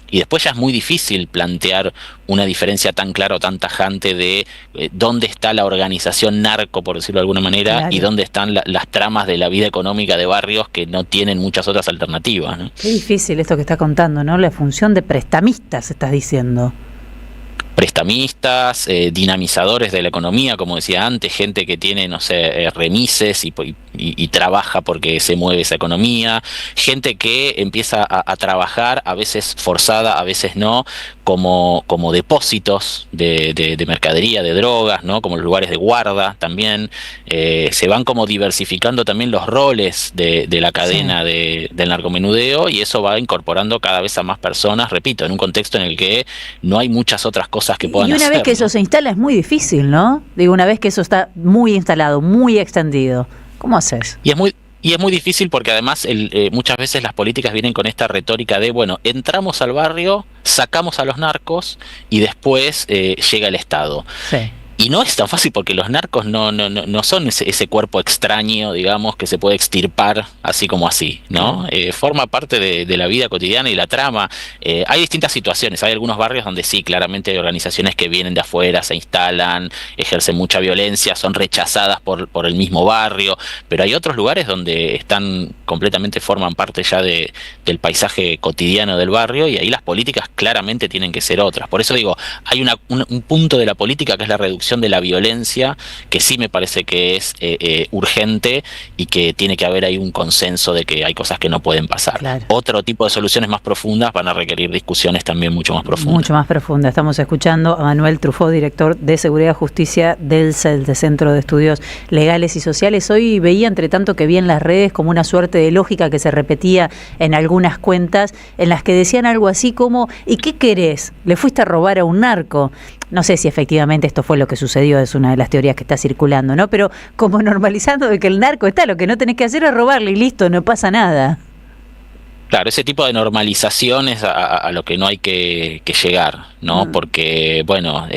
y después ya es muy difícil plantear una diferencia tan clara o tan tajante de dónde está la organización narco, por decirlo de alguna manera, claro, y dónde están las tramas de la vida económica de barrios que no tienen muchas otras alternativas, ¿no? Qué difícil esto que está contando, ¿no? La función de prestamistas, estás diciendo. Prestamistas, dinamizadores de la economía, como decía antes, gente que tiene, no sé, remises y trabaja porque se mueve esa economía, gente que empieza a trabajar, a veces forzada, a veces no, como depósitos de mercadería, de drogas, ¿no? Como los lugares de guarda también. Se van como diversificando también los roles de la cadena, sí, del narcomenudeo, y eso va incorporando cada vez a más personas, repito, en un contexto en el que no hay muchas otras cosas que puedan hacer. Y una vez que eso se instala es muy difícil, ¿no? Digo, una vez que eso está muy instalado, muy extendido, ¿cómo haces? Y es muy difícil porque además muchas veces las políticas vienen con esta retórica de, bueno, entramos al barrio, sacamos a los narcos y después llega el Estado. Sí. Y no es tan fácil porque los narcos no son ese cuerpo extraño, digamos, que se puede extirpar así como así, ¿no? Forma parte de la vida cotidiana y la trama. Hay distintas situaciones. Hay algunos barrios donde sí, claramente hay organizaciones que vienen de afuera, se instalan, ejercen mucha violencia, son rechazadas por el mismo barrio, pero hay otros lugares donde forman parte ya del paisaje cotidiano del barrio, y ahí las políticas claramente tienen que ser otras. Por eso digo, hay un punto de la política que es la reducción de la violencia, que sí me parece que es urgente y que tiene que haber ahí un consenso de que hay cosas que no pueden pasar. Claro. Otro tipo de soluciones más profundas van a requerir discusiones también mucho más profundas. Mucho más profundas. Estamos escuchando a Manuel Truffaut, director de Seguridad y Justicia del CEL, de Centro de Estudios Legales y Sociales. Hoy veía, entre tanto, que vi en las redes como una suerte de lógica que se repetía en algunas cuentas, en las que decían algo así como: ¿y qué querés? ¿Le fuiste a robar a un narco? No sé si efectivamente esto fue lo que sucedió, es una de las teorías que está circulando, ¿no? Pero como normalizando de que el narco está, lo que no tenés que hacer es robarle y listo, no pasa nada. Claro, ese tipo de normalización es a lo que no hay que llegar, ¿no? Porque, bueno,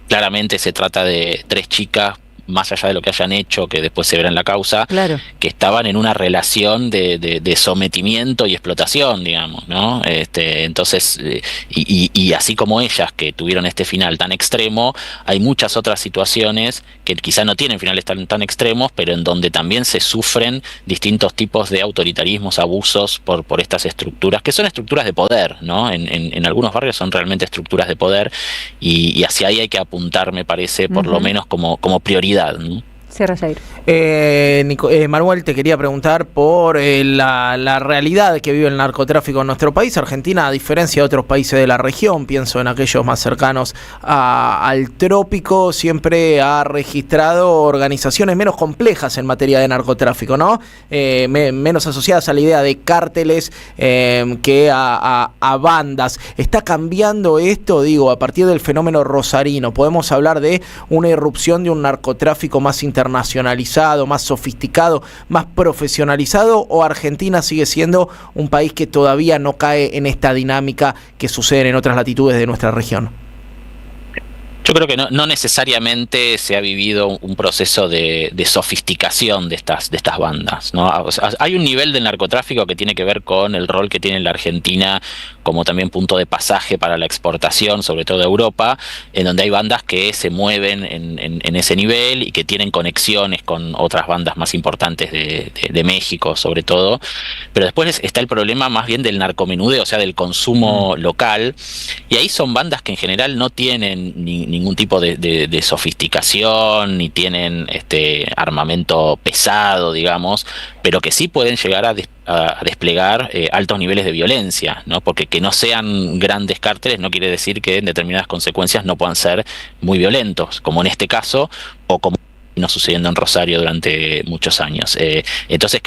claramente se trata de 3 chicas, más allá de lo que hayan hecho, que después se verá en la causa, claro, que estaban en una relación de sometimiento y explotación, digamos, ¿no? Entonces, y así como ellas que tuvieron este final tan extremo, hay muchas otras situaciones que quizá no tienen finales tan extremos, pero en donde también se sufren distintos tipos de autoritarismos, abusos por estas estructuras, que son estructuras de poder, ¿no? En algunos barrios son realmente estructuras de poder, y hacia ahí hay que apuntar, me parece, por lo menos como prioridad, ¿no? Cierra, Jair. Manuel, te quería preguntar por la realidad que vive el narcotráfico en nuestro país. Argentina, a diferencia de otros países de la región, pienso en aquellos más cercanos al trópico, siempre ha registrado organizaciones menos complejas en materia de narcotráfico, ¿no? Menos asociadas a la idea de cárteles que a bandas. ¿Está cambiando esto? Digo, a partir del fenómeno rosarino, ¿podemos hablar de una irrupción de un narcotráfico más internacionalizado, más sofisticado, más profesionalizado, o Argentina sigue siendo un país que todavía no cae en esta dinámica que sucede en otras latitudes de nuestra región? Yo creo que no necesariamente se ha vivido un proceso de sofisticación de estas bandas, ¿no? O sea, hay un nivel del narcotráfico que tiene que ver con el rol que tiene la Argentina como también punto de pasaje para la exportación, sobre todo de Europa, en donde hay bandas que se mueven en ese nivel y que tienen conexiones con otras bandas más importantes de México, sobre todo. Pero después está el problema más bien del narcomenudeo, o sea, del consumo local, y ahí son bandas que en general no tienen ningún tipo de sofisticación, ni tienen armamento pesado, digamos, pero que sí pueden llegar a desplegar altos niveles de violencia, ¿no? Porque que no sean grandes cárteles no quiere decir que en determinadas consecuencias no puedan ser muy violentos, como en este caso, o como vino sucediendo en Rosario durante muchos años. Entonces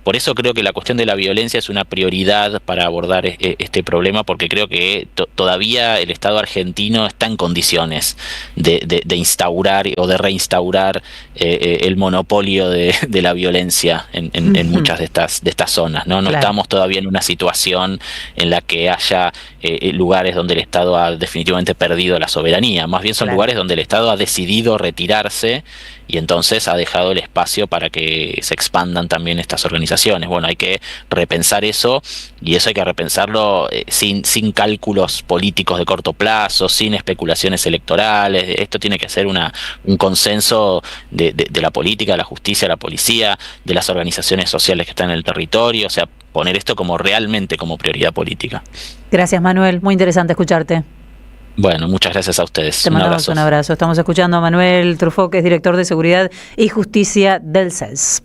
por eso creo que la cuestión de la violencia es una prioridad para abordar este problema, porque creo que todavía el Estado argentino está en condiciones de instaurar o de reinstaurar el monopolio de la violencia en muchas de estas zonas, ¿no? No Claro. estamos todavía en una situación en la que haya lugares donde el Estado ha definitivamente perdido la soberanía. Más bien son Claro. lugares donde el Estado ha decidido retirarse y entonces ha dejado el espacio para que se expandan también estas organizaciones. Bueno, hay que repensar eso, y eso hay que repensarlo sin cálculos políticos de corto plazo, sin especulaciones electorales. Esto tiene que ser un consenso de la política, de la justicia, de la policía, de las organizaciones sociales que están en el territorio, o sea, poner esto realmente como prioridad política. Gracias, Manuel. Muy interesante escucharte. Bueno, muchas gracias a ustedes. Te mandamos un abrazo. Estamos escuchando a Manuel Truffaut, que es director de Seguridad y Justicia del CELS.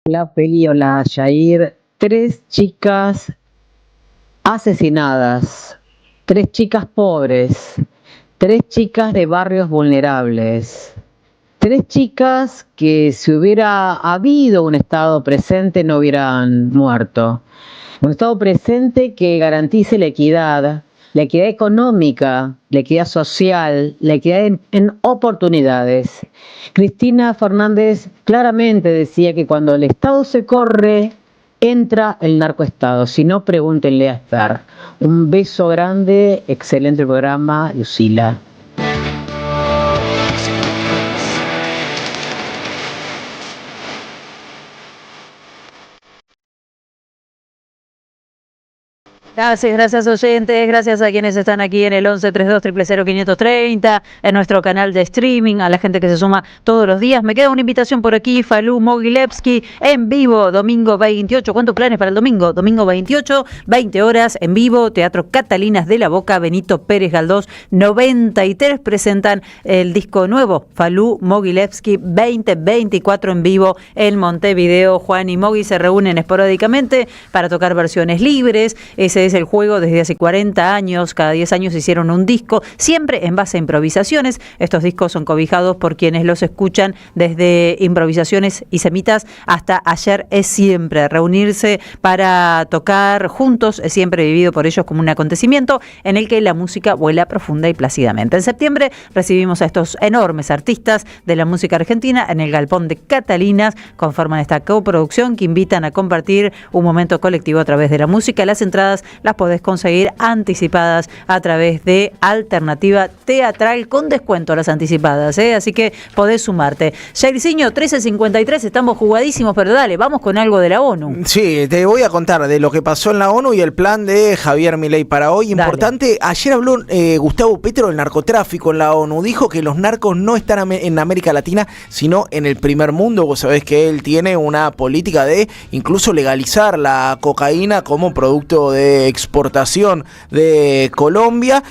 La Feli, hola Yair. 3 chicas asesinadas, 3 chicas pobres, 3 chicas de barrios vulnerables, 3 chicas que si hubiera habido un Estado presente no hubieran muerto. Un Estado presente que garantice la equidad económica, la equidad social, la equidad en oportunidades. Cristina Fernández claramente decía que cuando el Estado se corre, entra el narcoestado. Si no, pregúntenle a Esther. Un beso grande, excelente programa, Lucila. Gracias oyentes, gracias a quienes están aquí en el 1132000530, en nuestro canal de streaming, a la gente que se suma todos los días. Me queda una invitación por aquí, Falú Mogilevsky en vivo, domingo 28. ¿Cuántos planes para el domingo? Domingo 28, 20 horas en vivo, Teatro Catalinas de la Boca, Benito Pérez Galdós 93 presentan el disco nuevo, Falú Mogilevsky 2024 en vivo en Montevideo. Juan y Mogi se reúnen esporádicamente para tocar versiones libres. Ese es el juego desde hace 40 años, cada 10 años hicieron un disco, siempre en base a improvisaciones. Estos discos son cobijados por quienes los escuchan desde improvisaciones y semitas hasta Ayer es siempre. Reunirse para tocar juntos es siempre vivido por ellos como un acontecimiento en el que la música vuela profunda y plácidamente. En septiembre recibimos a estos enormes artistas de la música argentina en el Galpón de Catalinas, conforman esta coproducción que invitan a compartir un momento colectivo a través de la música. Las entradas las podés conseguir anticipadas a través de Alternativa Teatral con descuento a las anticipadas, así que podés sumarte. Jairzinho, 13:53, estamos jugadísimos, pero dale, vamos con algo de la ONU. Sí, te voy a contar de lo que pasó en la ONU y el plan de Javier Milei para hoy. Importante, ayer habló Gustavo Petro del narcotráfico en la ONU, dijo que los narcos no están en América Latina, sino en el primer mundo. Vos sabés que él tiene una política de incluso legalizar la cocaína como producto de exportación de Colombia.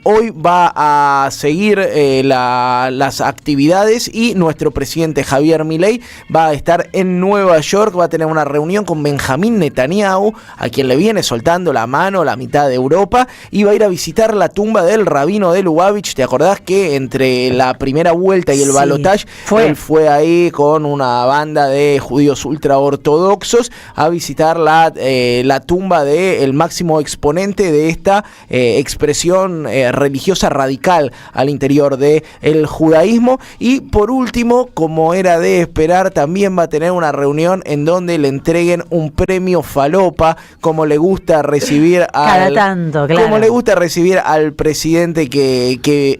Hoy va a seguir las actividades y nuestro presidente Javier Milei va a estar en Nueva York, va a tener una reunión con Benjamín Netanyahu, a quien le viene soltando la mano la mitad de Europa, y va a ir a visitar la tumba del rabino de Lubavitch. ¿Te acordás que entre la primera vuelta y el balotaje él fue ahí con una banda de judíos ultraortodoxos a visitar la tumba del máximo exponente de esta expresión religiosa radical al interior del judaísmo? Y por último, como era de esperar, también va a tener una reunión en donde le entreguen un premio falopa, como le gusta recibir como le gusta recibir al presidente que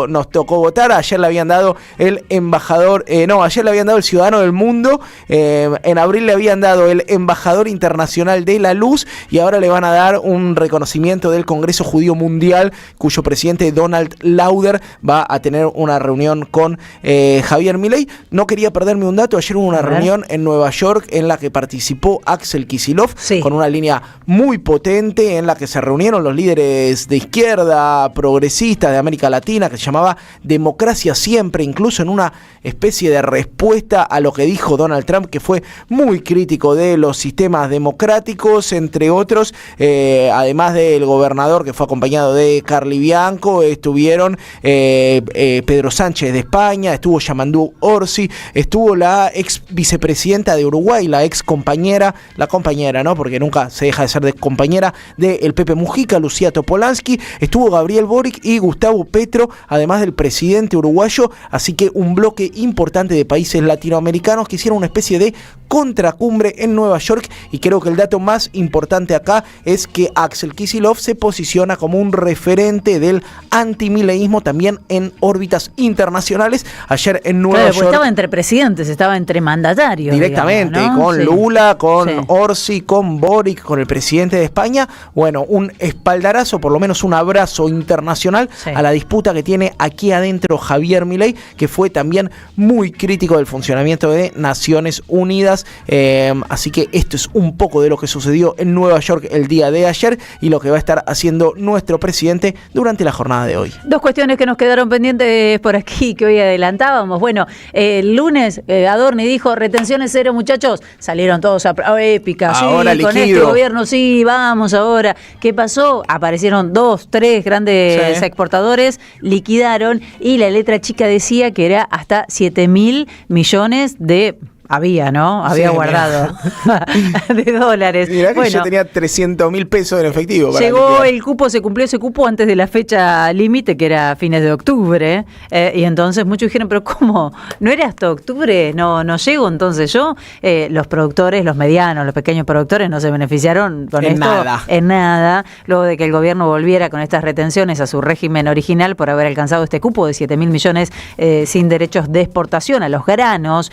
nos tocó votar. Ayer le habían dado el embajador, ayer le habían dado el ciudadano del mundo, en abril le habían dado el embajador internacional de la luz, y ahora le van a dar un reconocimiento del Congreso Judío Mundial, cuyo presidente Donald Lauder va a tener una reunión con Javier Milei. No quería perderme un dato, ayer hubo una reunión en Nueva York en la que participó Axel Kicillof, con una línea muy potente en la que se reunieron los líderes de izquierda progresistas de América Latina, que se llamaba Democracia Siempre, incluso en una especie de respuesta a lo que dijo Donald Trump, que fue muy crítico de los sistemas democráticos, entre otros. Además del gobernador, que fue acompañado de Carly Bianco, estuvieron Pedro Sánchez de España, estuvo Yamandú Orsi, estuvo la ex vicepresidenta de Uruguay, la ex compañera, ¿no? Porque nunca se deja de ser de compañera del Pepe Mujica, Lucía Topolansky, estuvo Gabriel Boric y Gustavo Petro, además del presidente uruguayo. Así que un bloque importante de países latinoamericanos que hicieron una especie de contracumbre en Nueva York, y creo que el dato más importante acá es que Axel Kicillof se posiciona como un referente del antimileísmo también en órbitas internacionales. Ayer en Nueva York estaba entre presidentes, estaba entre mandatarios directamente, digamos, ¿no? Con Lula, con Orsi, con Boric, con el presidente de España. Bueno, un espaldarazo, por lo menos un abrazo internacional a la disputa que tiene aquí adentro Javier Milei, que fue también muy crítico del funcionamiento de Naciones Unidas. Así que esto es un poco de lo que sucedió en Nueva York el día de ayer y lo que va a estar haciendo nuestro presidente durante la jornada de hoy. Dos cuestiones que nos quedaron pendientes por aquí que hoy adelantábamos. Bueno, el lunes Adorni dijo retenciones cero, muchachos. Salieron todos a épica, ahora sí, con este gobierno, sí, vamos ahora. ¿Qué pasó? Aparecieron 2, 3 grandes exportadores, liquidaron, y la letra chica decía que era hasta 7.000 millones de Había, ¿no? Había guardado de dólares. Mirá que yo tenía 300.000 pesos en efectivo. Para llegó liquidar. el cupo, se cumplió ese cupo antes de la fecha límite, que era fines de octubre. Y entonces muchos dijeron, pero ¿cómo? ¿No era hasta octubre? No llego. Entonces los productores, los medianos, los pequeños productores no se beneficiaron con esto en nada. Luego de que el gobierno volviera con estas retenciones a su régimen original por haber alcanzado este cupo de 7.000 millones sin derechos de exportación a los granos,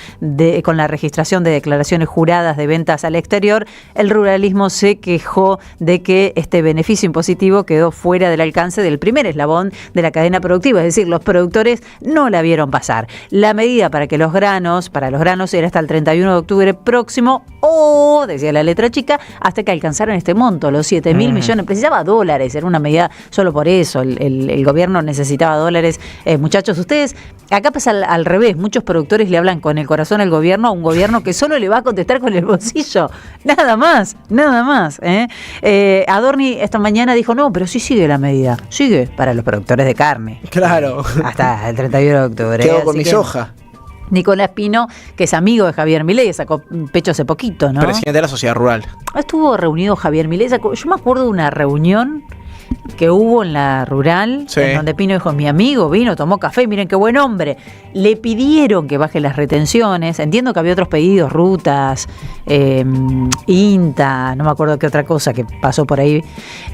con la registración de declaraciones juradas de ventas al exterior, el ruralismo se quejó de que este beneficio impositivo quedó fuera del alcance del primer eslabón de la cadena productiva, es decir, los productores no la vieron pasar. La medida para los granos era hasta el 31 de octubre próximo o, decía la letra chica, hasta que alcanzaran este monto, los 7.000 millones. Precisaba dólares, era una medida solo por eso, el gobierno necesitaba dólares. Muchachos, ustedes, acá pasa al revés, muchos productores le hablan con el corazón al gobierno, a un gobierno que solo le va a contestar con el bolsillo, nada más. Adorni esta mañana dijo, no, pero sí sigue la medida, sigue para los productores de carne. Claro. Hasta el 31 de octubre. Quedo con mi soja. Nicolás Pino, que es amigo de Javier Milei, sacó pecho hace poquito, ¿no? Presidente de la Sociedad Rural. Estuvo reunido Javier Milei, yo me acuerdo de una reunión que hubo en la rural, en donde Pino dijo, mi amigo vino, tomó café, miren qué buen hombre. Le pidieron que baje las retenciones, entiendo que había otros pedidos, rutas, INTA, no me acuerdo qué otra cosa que pasó por ahí.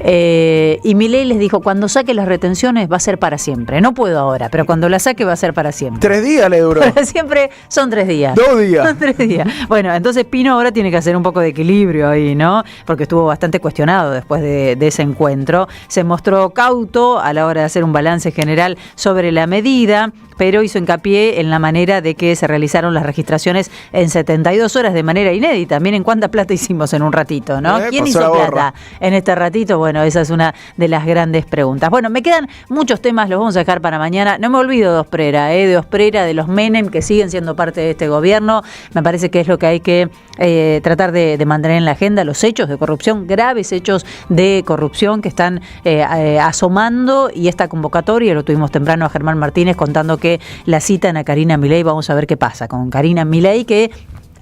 Y Milei les dijo, cuando saque las retenciones va a ser para siempre. No puedo ahora, pero cuando la saque va a ser para siempre. 3 días le duró. Para siempre son 3 días. 2 días. Son 3 días. Bueno, entonces Pino ahora tiene que hacer un poco de equilibrio ahí, ¿no? Porque estuvo bastante cuestionado después de ese encuentro. Se mostró cauto a la hora de hacer un balance general sobre la medida, pero hizo hincapié en la manera de que se realizaron las registraciones en 72 horas de manera inédita. Miren cuánta plata hicimos en un ratito, ¿no? ¿Quién hizo plata en este ratito? Bueno, esa es una de las grandes preguntas. Bueno, me quedan muchos temas, los vamos a dejar para mañana. No me olvido de Osprera, de los Menem, que siguen siendo parte de este gobierno. Me parece que es lo que hay que tratar de mantener en la agenda, los hechos de corrupción, graves hechos de corrupción que están asomando, y esta convocatoria, lo tuvimos temprano a Germán Martínez contando que la citan a Karina Milei. Vamos a ver qué pasa con Karina Milei, que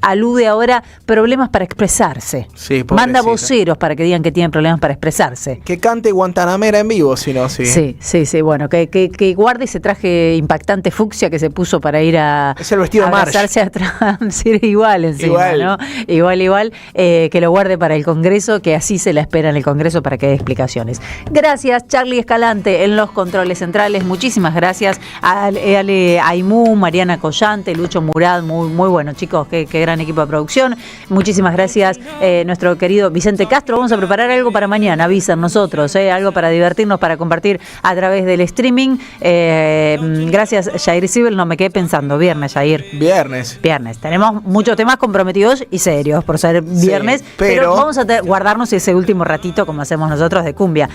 alude ahora problemas para expresarse. Sí, manda voceros para que digan que tienen problemas para expresarse. Que cante Guantanamera en vivo, si no, sí. Sí, bueno, que guarde ese traje impactante fucsia que se puso para ir a... Es el vestido de March. Abrazarse a Trump, sí, igual encima, ¿no? Igual, que lo guarde para el Congreso, que así se la espera en el Congreso para que dé explicaciones. Gracias, Charlie Escalante, en los controles centrales. Muchísimas gracias a Ale Aimú, Mariana Collante, Lucho Murad, muy bueno, chicos, que gran equipo de producción. Muchísimas gracias, nuestro querido Vicente Castro. Vamos a preparar algo para mañana, avisen nosotros, algo para divertirnos, para compartir a través del streaming. Gracias, Jair Sibel. No me quedé pensando, viernes, Jair. Viernes. Tenemos muchos temas comprometidos y serios por ser viernes, pero vamos a guardarnos ese último ratito como hacemos nosotros de cumbia.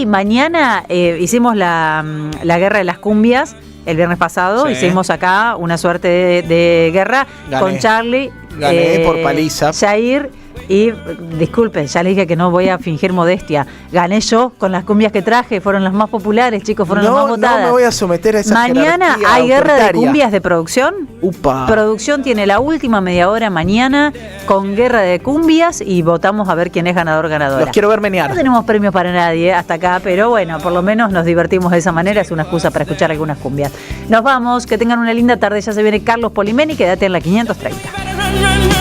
Mañana hicimos la guerra de las cumbias. El viernes pasado hicimos acá una suerte de guerra. Gané. Con Charlie. Gané por paliza. Jair. Y disculpen, ya les dije que no voy a fingir modestia. Gané yo con las cumbias que traje, fueron las más populares, chicos, fueron las más votadas. No me voy a someter a esa Mañana hay guerra de cumbias de producción. Upa. Producción tiene la última media hora mañana con guerra de cumbias y votamos a ver quién es ganadora. Los quiero ver menear. No tenemos premios para nadie hasta acá, pero bueno, por lo menos nos divertimos de esa manera, es una excusa para escuchar algunas cumbias. Nos vamos, que tengan una linda tarde, ya se viene Carlos Polimeni, quédate en la 530.